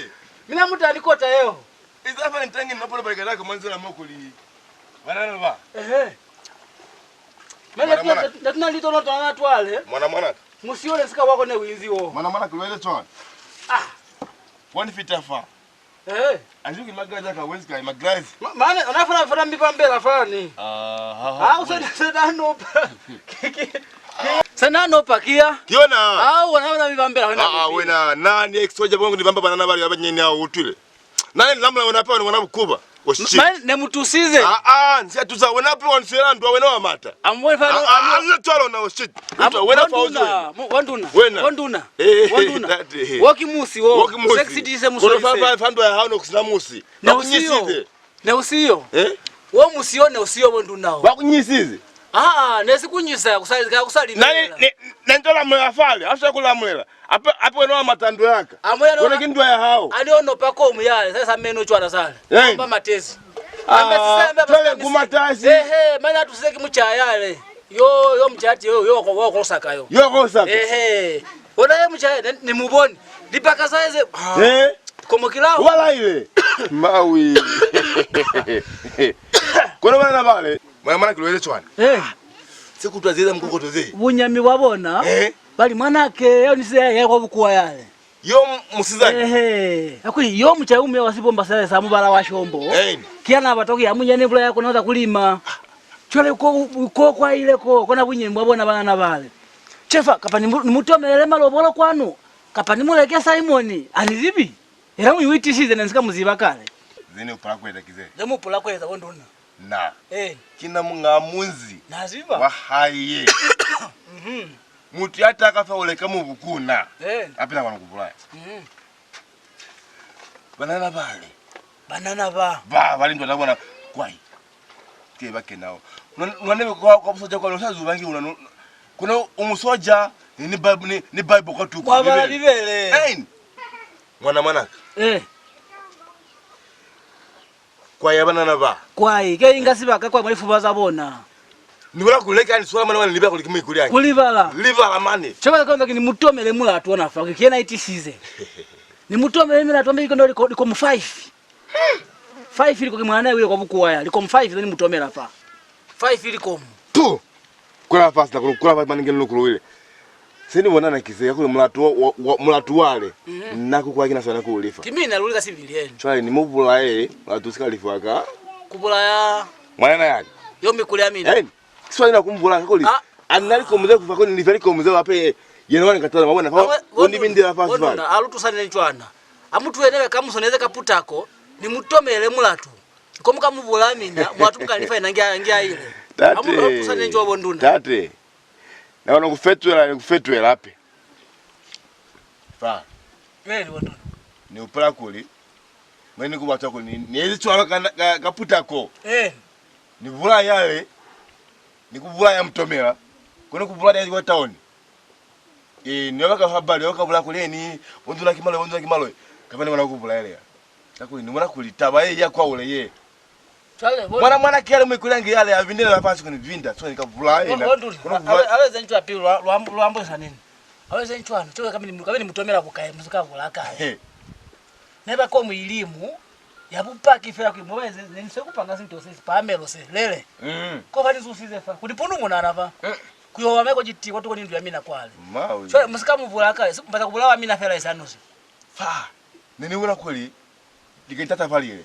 Mina mtu alikota yeo. Izafa nitangi napole barika yako mwanzo na mokuli. Wanana ba. Mala natuna lito no twana twale. Mwana. Musione sika wako ne winzi wo. Mwana kulwele twana. One feet afa. Ajuki magaza ka wezi ka magazi. Maana anafana mbipambela fani. Usana nopa. Sana nopa kia. Kiona. Au wanaona mbipambela wana. Wena nani exoja bongo ni bamba banana bali abanyeni hao utule. Nani lamla wanapewa wana bukuba. Mane ne mutusize. Nsia tuza wenape wansela ndo wena wa mata. Amwe fano. Twalo na shit. Wena fauzo. Wanduna. Woki musi wo. Sexy dise muso. Kwa fando ya hao no kusilamusi. Na usiyo. Wo musione usiyo wanduna. Bakunyisize. Nesikunyisa kusali. Nani nendola mwafale, afisa kula mwela. Apo wena wa matando yaka. Wena kindwa ya hao. Aliono pako umuyale, sasa meno chwana sala. Amba matezi. Twele kumatasi. Mana tuseki muchayale. Yo mchati yo kosaka yo. Yo kosaka. Ona ye mchayale ni muboni. Lipaka saize. Komo kilao. Wala ile. Mawi. Kono bana bale. Mwana kilwele chwana. Siku twazeza mkokoto ze. Bunyami wabona. Bali mwanake yo nise yeye kwa bukuwa yale. Yo musizani. Akuli yo mchaume wasipomba sale sa mubala wa shombo. Kiana batoki amunyane bula yako naza kulima. Chole uko kwa ile ko kona bunye mbona bana bale. Chefa kapani mutomele malobolo kwanu. Kapani muleke Simon. Alizibi. Era muyitishize nansika muziba kale. Zene upala kwenda kize. Demu upala kwenda wondona. Na. Kina mungamunzi. Naziba. Wahaye. Mutu yataka fa oleka mu bukuna. Apina kwa nkuvulaya. Banana bale. Bali ndo ndabona kwai. Keba kenao. Nwanebe kwa busoja kwa nosazubangi una kuna umusoja ni Bible kwa tuko. Kwa bala bibele. Mwana mwanaka. Kwa yabana naba. Kwa ke ingasiba kwa mwalifu bazabona. Nibula kuleka ni swala mwana nibala kulikimi kulyanga. Kulibala. Libala mani. Chama kwanza ni mutomele mula atuona fa. Kiena itisize. Ni mutomele mula atuombe iko liko mu 5. 5 liko kimwana yule kwa bukuwaya. Liko mu 5 then mutomela fa. 5 liko. Tu. Kula fast na kula pa maningeni lokulo. Sini bona na kise yakule mulatu wale. Nako kwa kina sana kuulifa. Kimi na lulika civilian. Chwa ni mubula watu sikalifaka. Kubula ya mwana yake. Yombe kule amina. Kiswa ina kumbula kakoli. Analiko mzee kufa koni niveliko mzee wape yenone katala mabona fa. Ondi bindira fast bali. Wona alutu sana nchwana. Amutu enewe kamusoneze kaputako ni mutomele mulatu. Komuka mubula amina mwatu mukalifa inangia ile. Amutu sana njo bonduna. Tate. Na wana kufetwela ape. Fa. Kweli bonduna. Ni upala kuli. Mweni kubata kuli ni ezi chwala kaputako. Ni vula yale. Ni kuvula ya mtomela. Kone kuvula ya kwa town. Ni waka habari waka vula kuli ni onduna kimalo. Kapani wana kuvula yale. Takuli ni mwana kulitaba ya kwa ule ye. Mwana kiale mwikulangi yale avindele nafasi kuni vinda so nikavula yena. Aweze ntu api lwambo sa nini? Aweze ntu ano choka kama ni mutomela kukae muzika kulaka. Neba ko muilimu yabupaki fera ku mweze nisekupanga zinto sisi pamelo se lele. Ko vali zusize fa. Kudipundu muna anava. Kuyo wameko jiti kwa tuko nindu ya mina kwale. Mawe. So musika muvula kae sikumpata kubulawa mina fera isanusi. Fa. Nini wona kweli? Dikentata valile.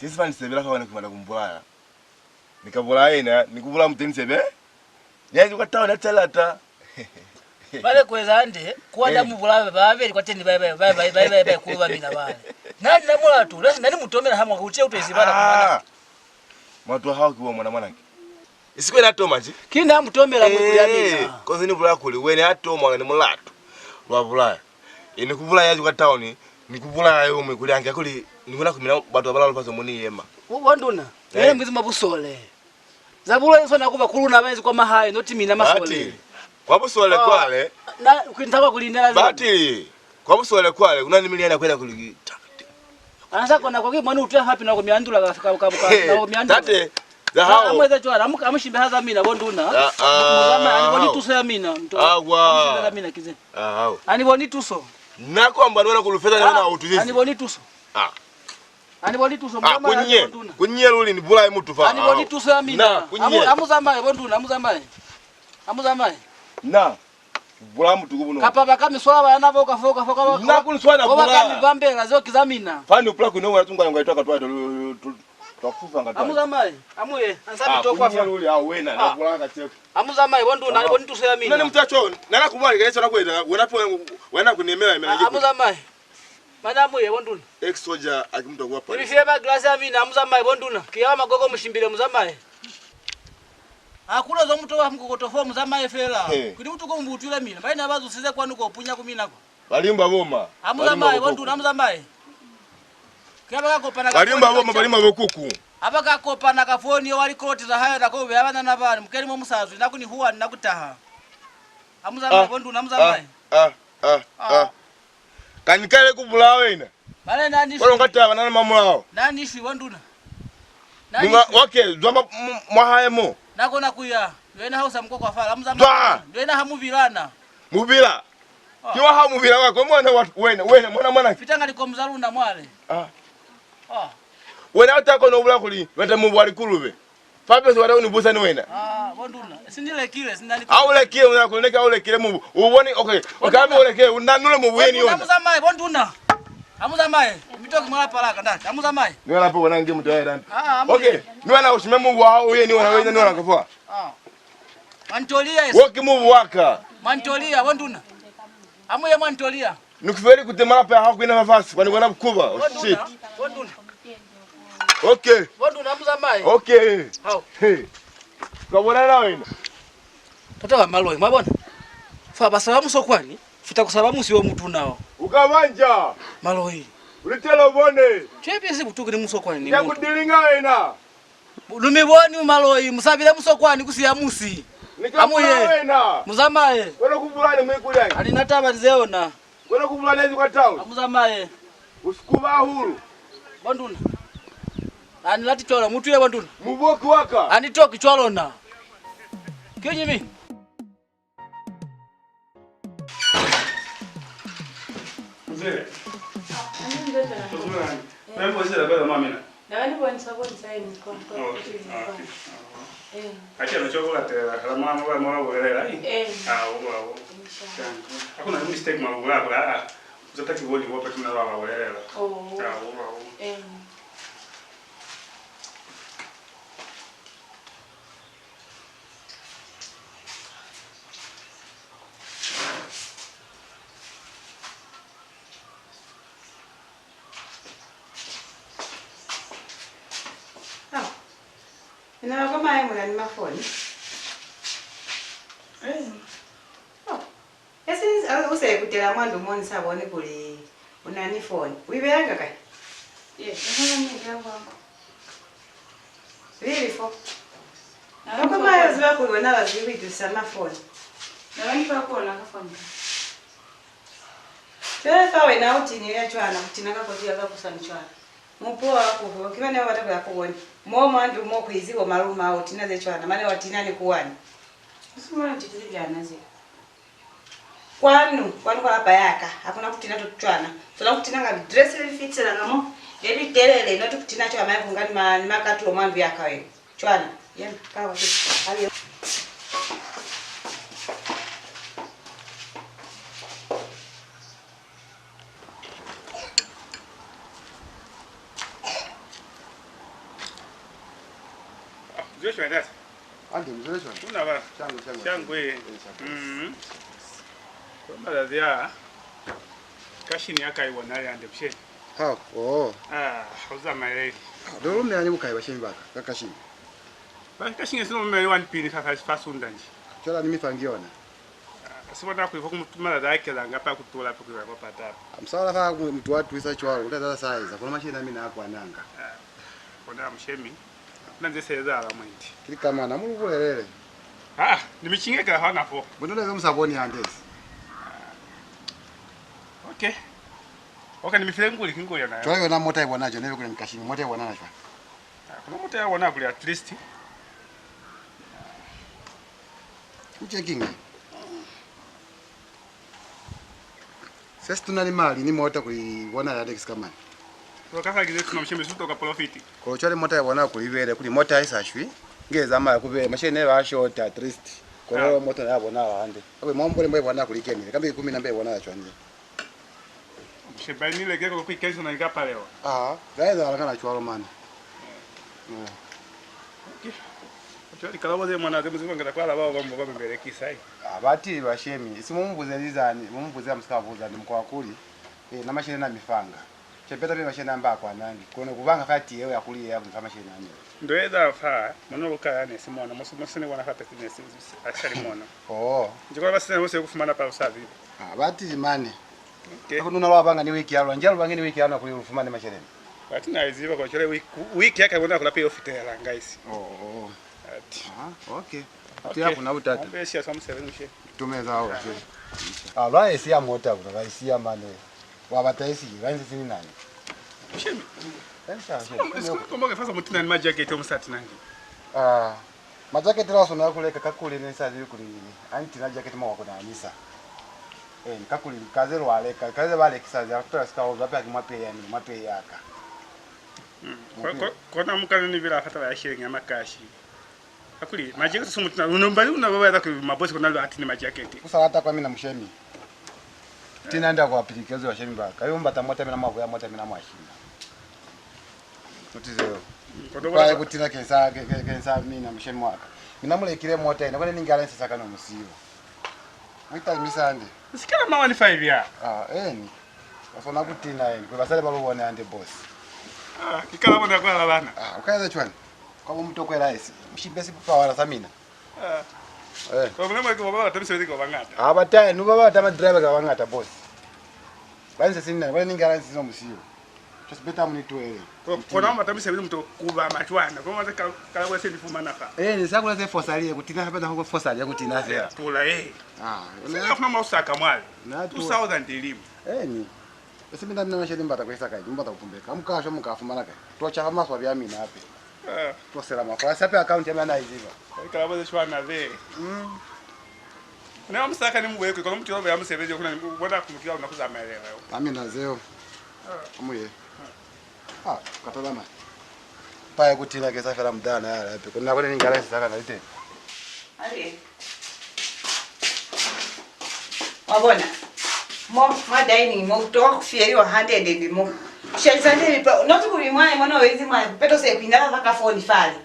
Sisi fani sebela kwa kumada kumbulaya. Nikabulaya ina nikubula mteni sebe. Yaje kwa tawo na talata. Bale kweza ande kuanda mubula babeli kwa teni bye kuba mina bale. Nani na mulatu nani mutomela hamwa kuche utezibana kumana. Matu hao kiwa mwana mwanake. Isikwe na toma nje. Kina mutomela mwikulia mina. Kozi ni bula kuli wene atoma ni mulatu. Lwa bulaya. Ini kubula yaje kwa tawo ni kubula yo mwikulia kuli nimuna kumina batu abala lupaso muni yema. Wanduna. Yeye mbizima busole. Zabula yeso nakuba kuluna benzi kwa mahayi noti mina masole. Kwa busole kwale na kwintaka kulindela bati. Kwa busole kwale kuna nimiliana kwenda kuligita. Anasa kona kwa mwana utia hapi na kumiandula kafika na kumiandula. Tate za hao. Amweza chwala amushimbe haza mina bonduna. Muzama aniboni tuso ya mina mto. Amushimbe mina kize. Hao. Aniboni tuso. Nako ambano na kulufeta na utuzizi. Aniboni tuso. Aniboni tuso mama kunye luli ni bula mutu fa. Aniboni tuso ya mina. Amuzama bonduna amuzama. Na. Bula mutu kubuno. Kapapa kami swala yanavo kafoka foka. Na kunswana bula. Kwa kami bambela zo kizamina. Fani upla kuno wala tunga ngo itoka twa twakufa ngata. Amuzama amuye ansabi tokwa fa. Luli au wena na bula ngacheko. Amuzama bonduna aniboni tuso ya mina. Nani mtacho nana kumwali kaisa nakwenda wena kunemela imela jipo. Amuzama. Madamu ye bonduna. Ex soldier akimto kwa pale. Nifie ba glass ya mina amuzama bonduna. Kiyawa magogo mushimbire muzama. Akula zo mtu wa mkokotofo muzama fela. Kudi mtu ko mbutula mina. Baina bazu size kwanu ko punya kumina ko. Balimba boma. Amuzama bonduna amuzama. Kaba kopana balimba boma balimba bokuku. Abaka kopana kafoni wali kroti za haya na ko byabana na bana mukeri mu musazu nakuni huwa nakutaha. Amuzama bonduna amuzama. Kanikale kubula wena. Bale nani? Wala ngata banana mamulao. Nani shi bonduna? Ninga okay, zoma mwahayemo. Nakona kuya. Wena hausa mkoko afala amuzama. Wena hamuvilana. Mubila. Kiwa hamuvila wako mwana wena mwana. Fitanga liko mzalunda mwale. Wena utako no bula kuli, wenda mubwali kulube. Fabe so wada unibusa ni wena. Bonduna. Sindile kile sindali. Aule kile unakuleka aule kile mubu. Uboni okay. Okabe ule kile unanule mubweni yona. Amuzama bonduna. Amuzama. Mitoki mwala palaka ndani. Amuzama. Ni wala po wanange mtoya ndani. Okay. Ni wala usimemu wao uye ni wana wena ni wana kafua. Mantolia yesu. Woki mubu waka. Mantolia bonduna. Amuye mantolia. Nikuferi kutemala pa hako ina nafasi kwani wana kukuba. Shit. Bonduna. Okay. Bonduna amuzama. Okay. Hao. Hey. Kabona na wena. Tata maloi mabona. Fa basalamu sokwani. Fita kusalamu siwe mtu nao. Ukabanja. Maloi. Ulitela ubone. Chepe si butuki ni musokwani ni. Ya kudilinga wena. Lumiboni maloi musabira musokwani kusiya musi. Amuye. Muzamaye. Wena kubulani mwikulia. Alinataba nzeona. Kwenda kuvulana hizi kwa town. Amuzamaye. Usikuba huru. Banduna. Ani lati chola mutu ye banduna. Muboki waka. Ani toki cholona. Kenyi mi. Mzee. Wewe mpo sasa bado mama na. Na wani kwa nisabo nisaini kwa. Acha chocolate la mama wa mama welela hii. Wow. Hakuna mistake mabula kwa. Uzataki wodi wote tunalala welela. Wow. Ina kama yeye mwana ni mafoni. Esi use kutela mwandu moni sabone kuli unani phone. Uibeyanga kai? Really for? Na kama yeye ziba kuona wazibi tusema phone. Na wani pa kuona ka phone. Tena we na utini ya chwana kutinaka kwa dia kakusanichwana. Mupoa hapo kiwa na watu ya kuona. Moma ndio moko izigo maruma au tinaze chwana maana watinani kuwani. Usimwana titili jana zile. Kwanu kwa hapa yaka hakuna kutina tuchwana. Tuna kutina nga dress ile fit na ngamo. Ebi telele no tukutina chwa maye kungani makatu omambi yaka wewe. Chwana. Yena kawa tu. Ali Joshua dada. Andi mzoesho. Una ba. Changu. Kwa baadhi kashini akaiona yande msheni. Hauza maeli. Dolo mnyanyi mukai basheni baka kakashini. Ba kashini sino mmeli wanpini kaka fasunda nje. Chola nimifangiona. Sibona kuiva kumtumala zake la ngapa kutola hapo kwa pata hapo. Amsala fa mtu watu isa chwalo utaza saiza. Kuna mashini na mimi na kwa nanga. Kuna mshemi. Nanze seza ala mwindi. Kili kama na mululelele. Nimechingeka hana po. Mbona leo msaboni andesi. Okay. Okay, nimefile nguli kingoli nayo. Twayo na mota ibonacho nebe kule mkashini mota ibonana chwa. Kuna mota yabona kule at least. Uchenkinga. Sasa tunali mali ni mota kuibona ya next kama. Kaka gize tunamshembe suto ka profiti. Ko chale mota yabona kulibere kuli mota isashwi. Ngeza mali kubere mashine ba short at least. Ko leo mota yabona wande. Abe mambo le mbona kulikeni. Kambe 10 na mbe yabona chwanje. Shebani lege ko kwikezo na ngapa leo. Gaeza alakana chwalo man. Okay. Chali kalawo ze mwana ze muzima ngata kwala babo bambo bambere kisai. Abati bashemi. Simumbuze nizani, mumbuze amsikavuza ndi mkwa kuli. Na mashine na mifanga. Chepeta pia mashine amba kwa nangi. Kone kuvanga fati yewe yakuli yabu kama mashine nani. Ndoeza fa, mwana lokaya ne simona, musine wana hata tine ashali mona. Njiko basine wose kufumana pa usavi. Abati mane. Okay. Ako nuna wabanga ni wiki yalo, njalo bangi ni wiki yalo kuli ufumane mashine. Bati na iziba kwa chole wiki yake bona kula pay ofite ya langaisi. Okay. Tia kuna utata. Mbesi ya samu 7 mshe. Tumeza hao. Aba esi ya mota kuna esi ya mane. Wabataisi, wanzi sini nani? Mshemi. Komboge fasa mutina ni majaketi omusati nangi. Majaketi laso na kuleka kakule nesa zili kuli anti na jaketi mwa kuna anisa. Kakuli kazelo wale kaze wale kisazi after ska zapi akimwape yani mwape yaka. Kona mukana ni vila hata ya shilingi ya makashi. Kakuli majaketi sumutina unombali unaweza ku mabosi kuna lo atini majaketi. Kusa hata kwa mimi na mshemi. Tina nda kwa application wa shemi baka. Yomba tamota mimi na mavu ya mota mimi na mwashinda. Notizeo. Kwa kutina kensa mimi na mshemi waka. Mina mule kile mota ina kwani ningala sasa kana musiyo. Mwita misande. Sikana mawa ni 5 ya. Eni. Wasona kutina eni. Kwa basale balobone ande boss. Kikala bona kwa labana. Ukaza chwani. Kwa mtu kwa rais. Mshibesi kwa wala samina. Kwa mlema kwa baba tamise kwa bangata. Abatai nuba baba tama driver kwa bangata boss. Banze sinna, wale ningala nsizo musiyo. Just better muni tuele. Kwa namba tamise mtu kuba machwana. Kwa maana kala kwa sendi fuma naka. Ni sakula ze fosalie kutina hapa huko fosalie kutina ze. Tula Sasa kuna mausaka mwali. 2000 elimu. Eni. Esimina nina shedi mbata kwa isaka mbata kupumbeka. Mukasho mukafuma nake. Tocha kama swa bya mina ape. Tosela makwa sape account ya mana iziva. Kala boze shwana ve. Na msaka ni mweko kwa mtu yoba yamusebeje kuna bona kumukira unakuzamelera. Amina zeo. Amuye. Katolama. Paya kutila ke safera mdana yala ape. Kuna kone ningala saka na ite. Ali. Wabona. Mo madaini mo kutoka kufieri wa 100 mo. Shalizande lipa. Notu kulimwaye mwana wezi mwaye. Peto se kuindala vaka phone fali.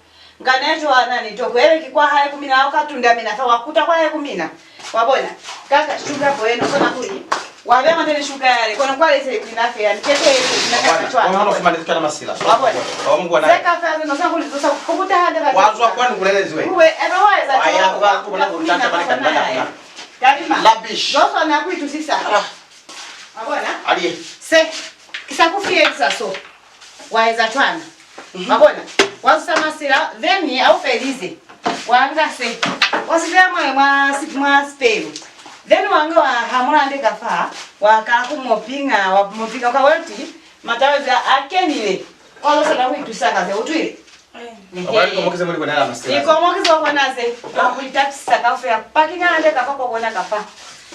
Nganejo nani toko ele kikwa haya 10 au katunda mina fa wakuta kwa haya 10. Wabona. Kaka shuga boeno kona kuli. Wabe matene shuga yale kona kwa lese kuinafe ya mkete ile na chwa. Wao wanafanya kana masila. Wabona. Wao Mungu ana. Seka fa ndo sangu lizosa kukuta hada vaka. Wazwa kwani kulelezwe. Uwe everywhere za. Aya kwa kuna kutaka bali. Kalima. Labish. Zoso na kwitu sisa. Wabona? Aliye. Se kisa kufie so. Waeza twana. Wabona? Wasama sila veni au felize. Wanga se. Wasivya mwa spelu. Then wanga wa hamura ndeka fa wakala kumopinga wapinga kwa wati matawaza akenile. Kwa sana kwitu saka ze utwile. Wali komokize muri kwenye masila. Ikomokize kwa naze. Wakulitati saka ofya pakinga ndeka kwa kuona kafa.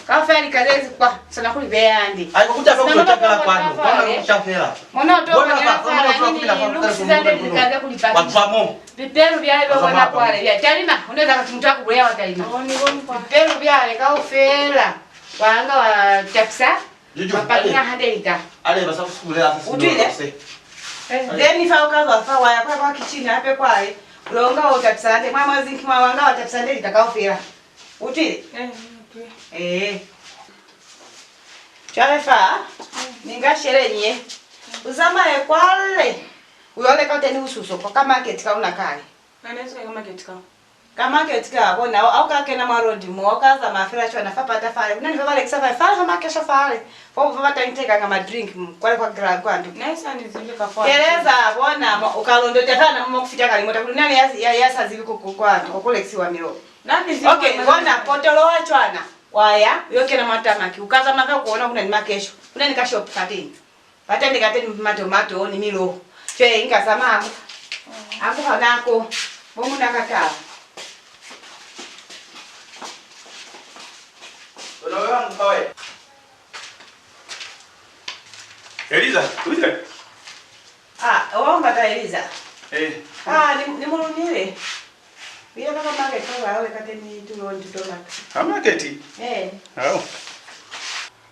Kafa likazezi kwa sana kuli beandi. Aiko kuja kwa kutaka kwani. Kwa kuchafela. Mwana to kwa Wapamo. Vipero vyale bwana kwale vya Talima unaweza kutumta kubulea wa Talima. Vipero vyale kaufela. Wanga wa tapsa. Wapakina hadelika. Ale basa kusukulea sasa. Utwile. Then ifa ukaza wa ya kwa kichini hape kwae. Ulonga wa tapsa ande mama zinki wanga wa tapsa ande itakaofela. Utwile. Chalefa ninga sherenye uzama ekwale uyole kote ni ususo kwa kama ketika una kale Naneza kama ketika kama ketika bona au kake na marodi mo kaza mafira chwa na fapata fale nani vale kisafa fale kama kesho fale po vata inteka kama drink kwale kwa grand kwa ndio Nesa nizile kafa Tereza bona ukalondo tafana mama kufita kali mota nani yasa ziliko kwa koleksi wa miro Nani zile Okay bona potolo wa chwana waya yoke na matamaki ukaza maka kuona kuna ni makesho kuna ni kashop katini patende kateni matomato ni milo che inga sama ako hanako bomu nakaka Unawewa mkawe Eliza, uje. Wamba ta Eliza ni mulunile Bila kama market kwa wale kateni tuoni tutomaka. Market? Hao.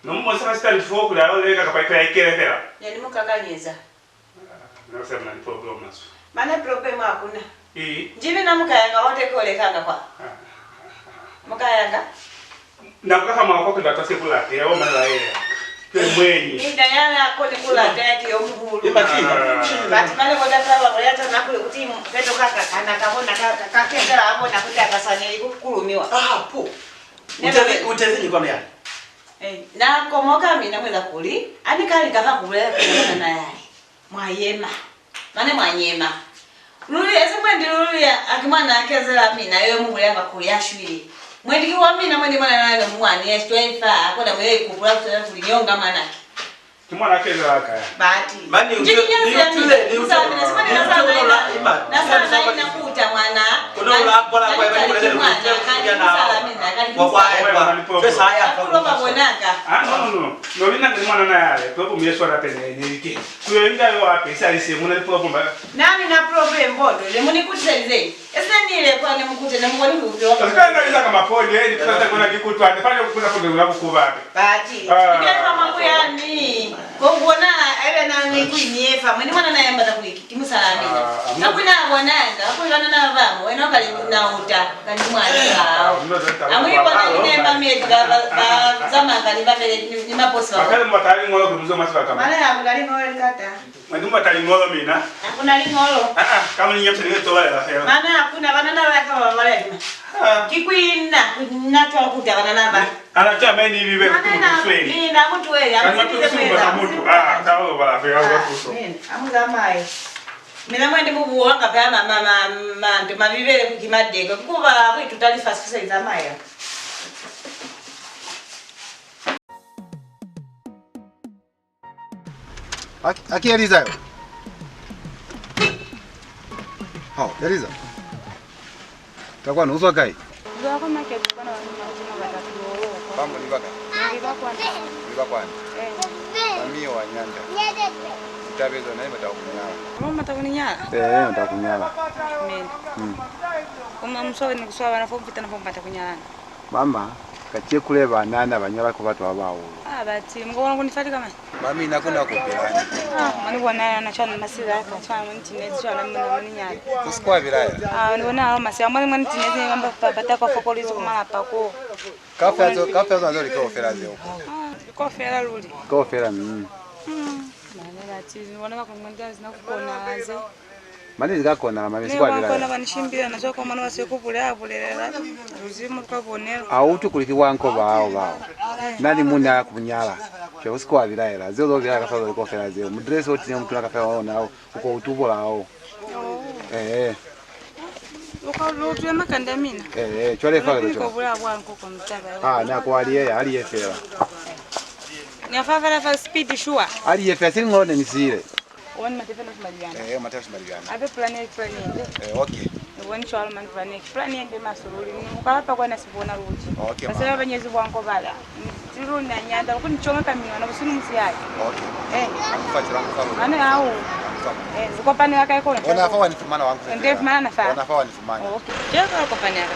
Nomo sasa stali foku la wale kaka pa ikele tela. Yani mukanganyeza. Na sema ni problem naso. Mana problem hakuna. Jibi na mukayanga wote kole kanga kwa. Mukayanga? Na kama kwa kwa tase kula ya wao mala yeye. Mwenye. Nda yana kole kula tayari yo mhulu. Bati male kwa data wa yata na kule utimu peto kaka kana kaona kakendela hapo na kutaka sana kulumiwa. Po. Utezi kwa mya. Na komoka mimi namweza kuli. Ani kali kaka kubele kuna na yai. Mwayema. Mane mwanyema. Luli esemwendi luli akimwana akezela mimi na yeye mungu yanga kuli ashwili. Mwendi kwa mimi na mwendi mwana na mwani S25 akoda mwe ikubula kutoka kulinyonga manaki. Kimwana akezela akaya. Bahati. Mani utule na sana inakuta mwana. Kuna ula bora kwa ile kwa pesa haya kwa bonaka. No vina ni mwana na yale. Kwa sababu Yesu anapenda ni wiki. Kuyo inga yo wapi sasa muna ni problem. Nani na problem bodo. Le muni kutizalize. Esa ni ile kwa ni mkute na mwani ndio. Sasa ndio kama pole ni sasa kuna kikutu anafanya kuna kuna unakukuba wapi. Bahati. Ndio kama yani. Kwa kuona ebe na ni kuinyefa. Mwani mwana na yamba takuliki. Kimusalamini. Na kuna bwananga. Hapo kana na vamo. Wena kali na uta. Kali mwani hao. Amuri bwana ni nemba miezi ba zama kali ba ni maposa. Bakale mbatali ngolo kuruzo maswa kama. Mala ya ngali ngolo kata. Mwani mbatali ngolo mina. Hakuna lingolo. Kama ni nyamse ni tola la fela. Mana hakuna banana wako wale. Kikwina natwa kuta banana ba. Anacha meni bibe kusweli. Ni na mtu wewe amenize pesa. Tawo bala fela kuso. Amuza mai. Mina mwende bubu wanga pa mama ndo mavivele kukimadeko kuba kwitu talifa sasa izamaya. Aki Eliza yo. Hao, Eliza. Takuwa nuzo kai. Ndio kama kitu kana wanazima batatu. Pambo ni baka. Ni bakwa. Ni bakwa. Mamio wa Nyanda. Itabezo naye mtakunyala. Mama takunyala? Mtakunyala. Mimi. Uma msowe ni kuswa na fomu pita na fomu patakunyala. Mama, kachie kule banana banyala ko batu abawo. Bati mngona kunifati kama. Mami nakuna kupelana. Mani bwana na chana masira yake chana mtinezi chana mwana nyala. Kusikwa bilaya. Niona hao masira mwana mtinezi mambo pata kwa fokolizo kumala pako. Kafa zo ndio liko ofera zeo. Liko ofera luli. Liko ofera Bati niona kwa mwanga zinakukona waze. Mani zikakona na mami sikwa bilaya. Kwa banishimbira na soko mwana wasekuvule avulela. Ruzimu tukabonera. Autu kulikiwa nko bao. Nani muna kunyala. Cho usikwa bilaya. Zeo bilaya kafa liko ofera zeo. Mudress oti mtu nakafa waona uko utubo lao. Uko lutu makandamina. Chole fa cho. Ko bula bwa nko kwa mtaba. Na kwa aliyefera. Ni afavela fa speed sure. Aliyefera singone nisire. Wani matefena tumaliana. Matefena tumaliana. Abe plan okay. Wani chwalo man plan ende masuruli. Mukapa kwa nasibona ruti. Okay. Basela banyezi bwanko bala. Tiru na Nyanda ko nichonga kamina na busini musiyaki. Okay. Akufatira mfano. Ana au. Zikopani yake ko. Ona fa wanifumana wangu. Ndio fumana na fa. Ona fa wanifumana. Okay. Jeka kopani yake.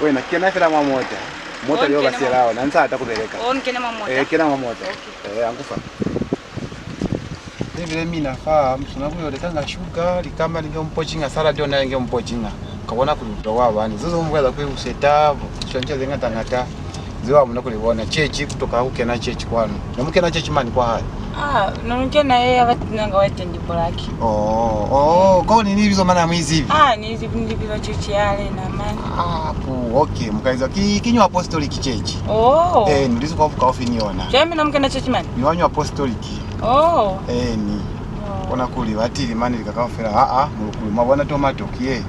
Wewe nakiana fela mwa moto leo basi lao na nsa atakupeleka. Kena mwa kena mwa moto. Angufa. Vile mimi nafaa msuna huyo lekanga shuga likama ningempochinga sala ndio naye ngempochinga kaona kurudo wabani zozo mbweza kwe useta chonja zenga tangata ziwa mna kulibona chechi kutoka huke na chechi kwanu na mke na chechi mani kwa haya nonke na yeye abatinanga watendi polaki kwa nini hizo maana mwizi hivi ni hizi ndivyo chechi yale na mani okay mkaiza kinywa apostolic chechi nilizo kwa vuka ofi niona mimi na mke na chechi mani ni wanyu apostolic ni ona kuli watili mani likakafera mulukulu mabona tomato kie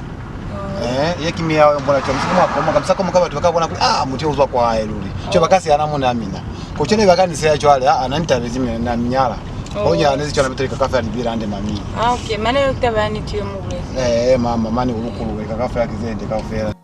yekimia mbona chomsukuma kwa kabisa kama kama tukabona kuli muti uzwa kwa haeluli cyo bakasi anamuna amina kuchele bakani se yacho ale ananita bezime na minyala onya anezi chona bitrika kafera libira ande mami okay mane yokutabani tiyo mugule mama mani ulukulu likakafera kizende kafera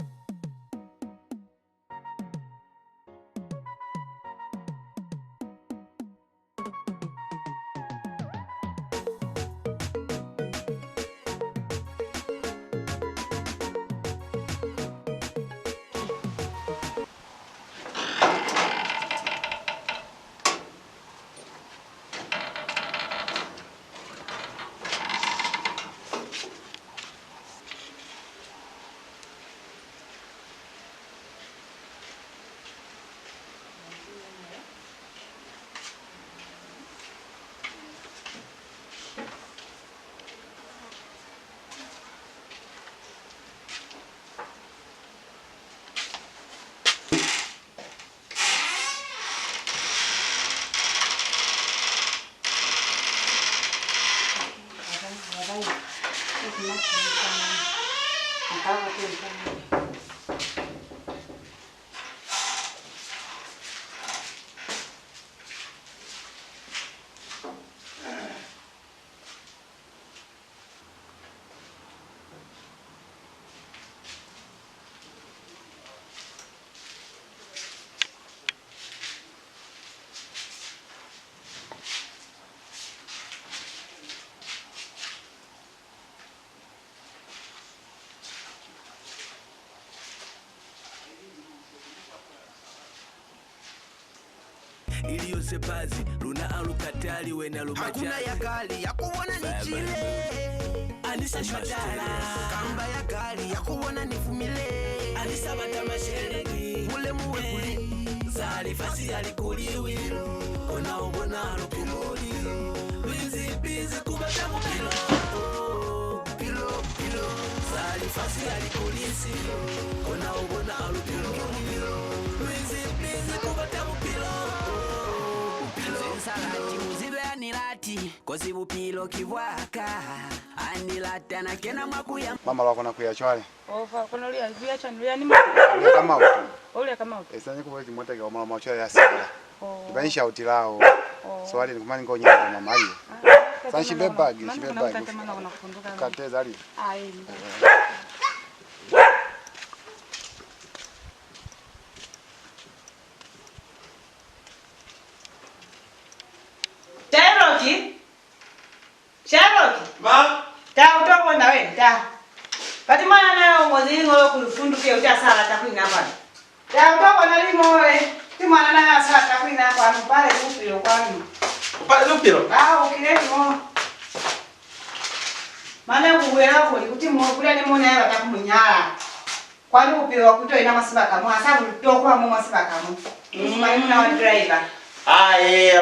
Iliyo sepazi luna alukatali wena lumaja hakuna ya kali ya kuona ni chile Anisa shwatala kamba ya kali ya kuona ni fumile Anisa batama sheregi ule muwe kuli Zali fasi alikuliwi Ona ubona alukimuli Bizi bizi kubatamu pilo Pilo Zali fasi alikulisi Ona ubona alukimuli Bizi bizi kubatamu pilo Salati uzibe anilati kozi bupilo kibwaka anilata na kena makuya mama wako na kuyachwale kuna lia viacha ni kama utu ule kama utu esanye kubwezi motaka wa mama wachwale asira ibanisha utilao swali nikumani ngonya mama hiyo Sasa shibebagi. Kateza ali. Charlotte. Ma. Ta utopo na wewe ta. Pati mwana nayo mwazini ngolo kufunduke utasala takwina hapa. Ta utopo na limo wewe. Ti mwana nayo sala takwina hapa pale upilo kwani. Pale upilo. Ukileti mo. Maana kuwela ko kuti mo kula ni mona yaba takumunyala. Kwani upilo wakuto ina masiba kamwe asabu tokwa mo masiba kamwe. Mwana mwana wa driver.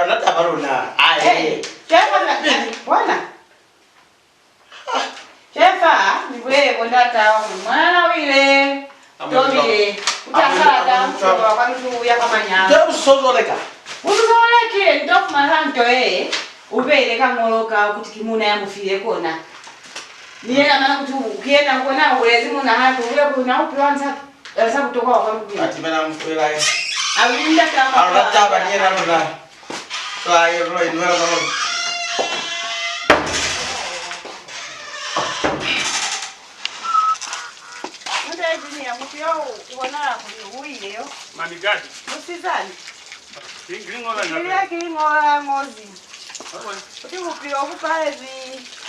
Unataka baruna. Bwana. Chefa, ni wewe kondata mwana wile. Tobile. Utasala mtu kwa mtu ya kama nyama. Ndio usozoleka. Usozoleke ndofu maranto ubele kamoloka kuti kimuna yamufile kona. Niye na kuti ukienda ngona ulezi muna hatu ule kuna upiwanza sasa kutoka kwa mtu. Ati bana mfela. Alinda kama. Anataka bani na ndo. Kwa hiyo roho inwela roho. Manigadi. Musizani. Kilingola kilingola ngozi. Kuti kupio kupalezi.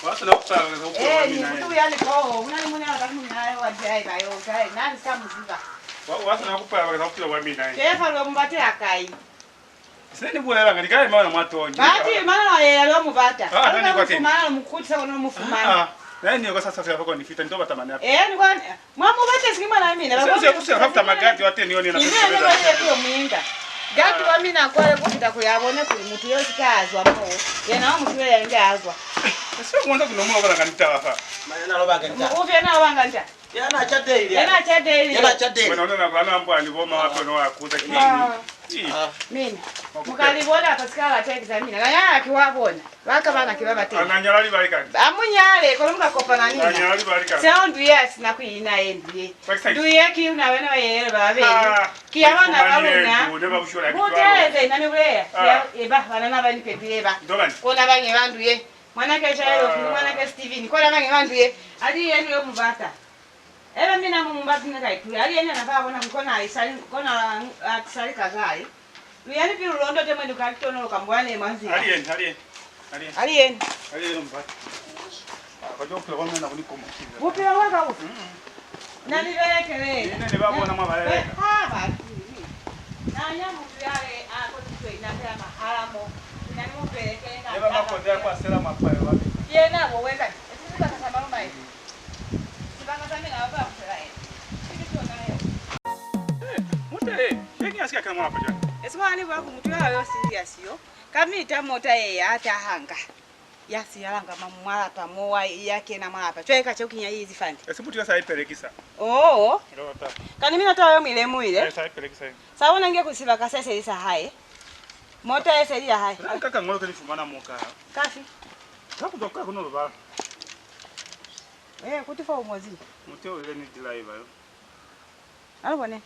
Watu na kupala kwa ni mtu yani kwa unani mwana atakunayo wajai bayo kai nani samuziva. Watu na kupala kwa kupila wa mina. Chefa lo mbate akai. Sini bwela ngani maana mwatonje. Bati maana yeye lo mubata. Nani kwa tena? Maana mkuti sawa no mufumana. Nani kwa sasa sasa kwa nifita ndio batamani hapa. Ni kwa mwamu bata sikima na mimi na baba. Sasa kusafuta magati wate nione na kusikiliza. Ni ndio mwinga. Gati wa mimi na kwale kupita kuyabone kuli mtu yose kazwa mo. Yana mtu yeye angazwa. Sio kuanza kunomula kwa kanita hapa. Maana lo baganta. Uvye na wanganta. Yana chadeli. Yana chadeli. Unaona kwa namba alivoma watu na wakuza kinini. Mimi. Mukalibona pasikala examine. Kanya akiwabona. Baka bana kibaba tena. Ananyalali balikani. Amunyale ko lumka kopa na nini? Ananyalali balikani. Sound yes na kuina endi. Duye ki una wena yele babe. Ki abana baluna. Muteze na mibule. Eba bana na bani pepeba. Kona bange banduye. Mwana ke Shairo, mwana ke Steven. Kona bange banduye. Ali yenu yo mubata. Eba mina mumbati na kai. Ali yenu na baba na mkona aisali kona atisali kazai. Luyani piru londo temwe ndukakitono kambwane manzi. Alien mbata. Kwa kwa mwana kunikoma. Upira waka upi? Nani belekele? Nene babona mabale. Basi. Na nyamu yale akotwe inapea maharamo. Nani mpeleke nga. Eba makotea kwa sela mapayo wapi? Yena bo weka. Sisi baka samba mama hivi. Sibanga sami na baba kusela yeye. Sisi tuna yeye. Mute, yeki asikia kama mwana paja. Eswali bwa kumutwa yo serious yo. Kamita mota yeye atahanga. Yasi yalanga mamwala pamoa yake na mapa. Chweka chokinya hizi fandi. Esibuti sasa ipelekisa. Oh. Kani mimi natoa yo milemu ile. Sasa ipelekisa. Sawa nange kusiba kasese isa hai. Mota yese ya hai. Kaka ngolo kani fumana moka. Kafi. Hakutoka kuno ruba. Kutifa umwazi. Muteo ile ni driver yo. Alibone.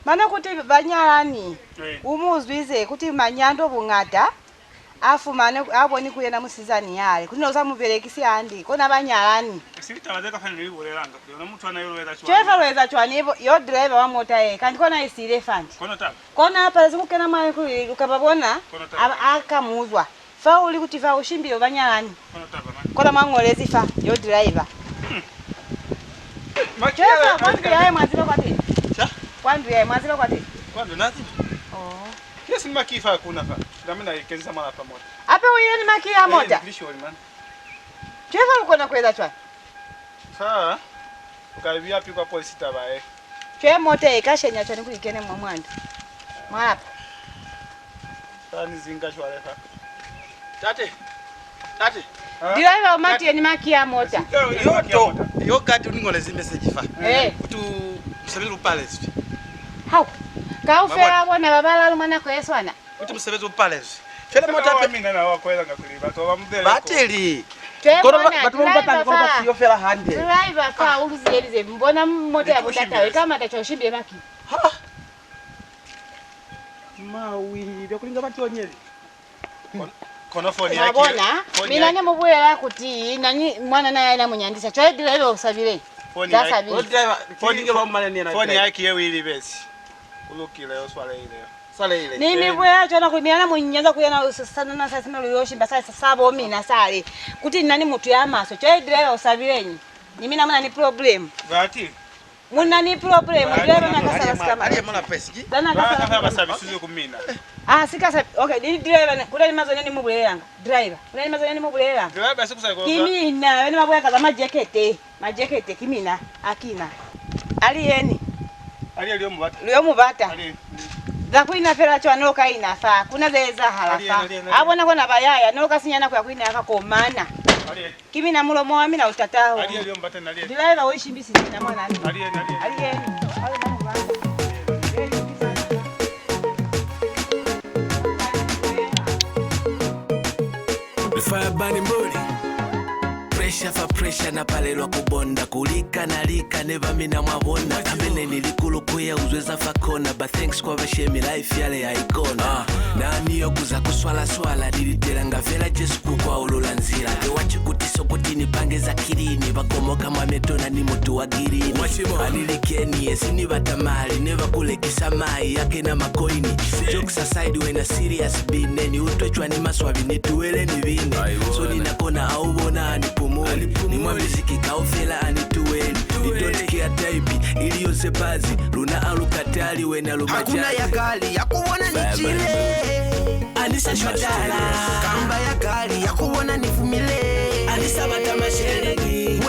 Mana kuti banyalani umuzwize kuti manyando bungata afu mane aboni kuyena musizani yale kuti noza muberekisi andi kona banyalani sitawazeka fanya nilibolelanga kuna mtu anayoloweza chwa chefa loweza chwa nivo yo driver wa mota kandi kona isile fandi kona hapa zimukena mali kuli ukababona akamuzwa fa uli kuti fa ushimbiro banyalani kona mangolezi fa yo driver chefa kwandu yae mwazilo kwati kwandu yae mwazilo kwati kwandu nazi yes ni makifa hakuna fa nami na kenza mara pamoja ape wewe ni makia moja chefa uko na kwenda chwa fa ukaribia pika polisi tabae chwe moto ikashenya chani kulikene mwamwandu mwapa tani zinga chwa lefa tate driver umati ni makia mota yo kati uningole zi message fa kutu msebezi upales hau kaufera bona babala lumana ko yeswana kutu msebezi upales fele mota pe mimi na wakwela ngakuliba to bamdele bateli kono batumpata kono sio fela hande driver fa uluziyelize mbona mota ya botata we kama atachoshimbe maki Mawi, byakulinga bationyeri. Kono phone yake. Nabona, mina ne mubwera kuti nani mwana naye anamunyandisa. Chwa driver usabire. Phone yake yewili besi. Ulukile yo swale ile. Nimi bwera chona kumina munyanza kuyana sana na sasa muluyoshi mbasa sabo mina sale. Kuti nani mutu ya maso. Chwa driver usabirenyi. Nimi namuna ni problem. Vati. Muna ni problem. Driver nakasala skama. Ali mwana pesiki. Dana kama service kumina. Sikasa okay, ni driver kule mazo ni mubulelanga. Driver. Kule mazo ni mubulelanga. Driver asikusala kwa. Kimina, wene mabweka kaza majekete kimina akina. Ali yeni. Ali aliyomubata. Aliyomubata. Za kuina fera chwa noka inafa. Kuna zeza halafa. Abona kona bayaya noka sinyana kwa kuina yakakomana. Kimina mulomo wa mina utataho. Ali aliyombata na ali. Driver oishi mbisi na mwana ali. Ali yeni. Fire burning body. Pressure for pressure na palelwa kubonda kulika na lika never mina mwabonda ambene nilikulukuya uzweza fakona but thanks kwa bashemi life yale ya icona nani yokuza kuswala diliteranga vela jesu kwa ululanzira tewachi kutiso kutini pange za kirini bakomoka mwametona ni mutu wa girini alilikeni esini batamali neva kulekisa mai yake na makoini jokes aside when a serious bineni utwechwa ni maswabi nituwele ni vini so ninakona aubona anipumu ni mwamiziki kaufela anituweni nitotikia taipi iliyose bazi luna alukatali wena lumajali hakuna ya kali ya kuwana ni chile Anisa shotala kamba ya kali ya kuwana ni fumile Anisa batamasheregi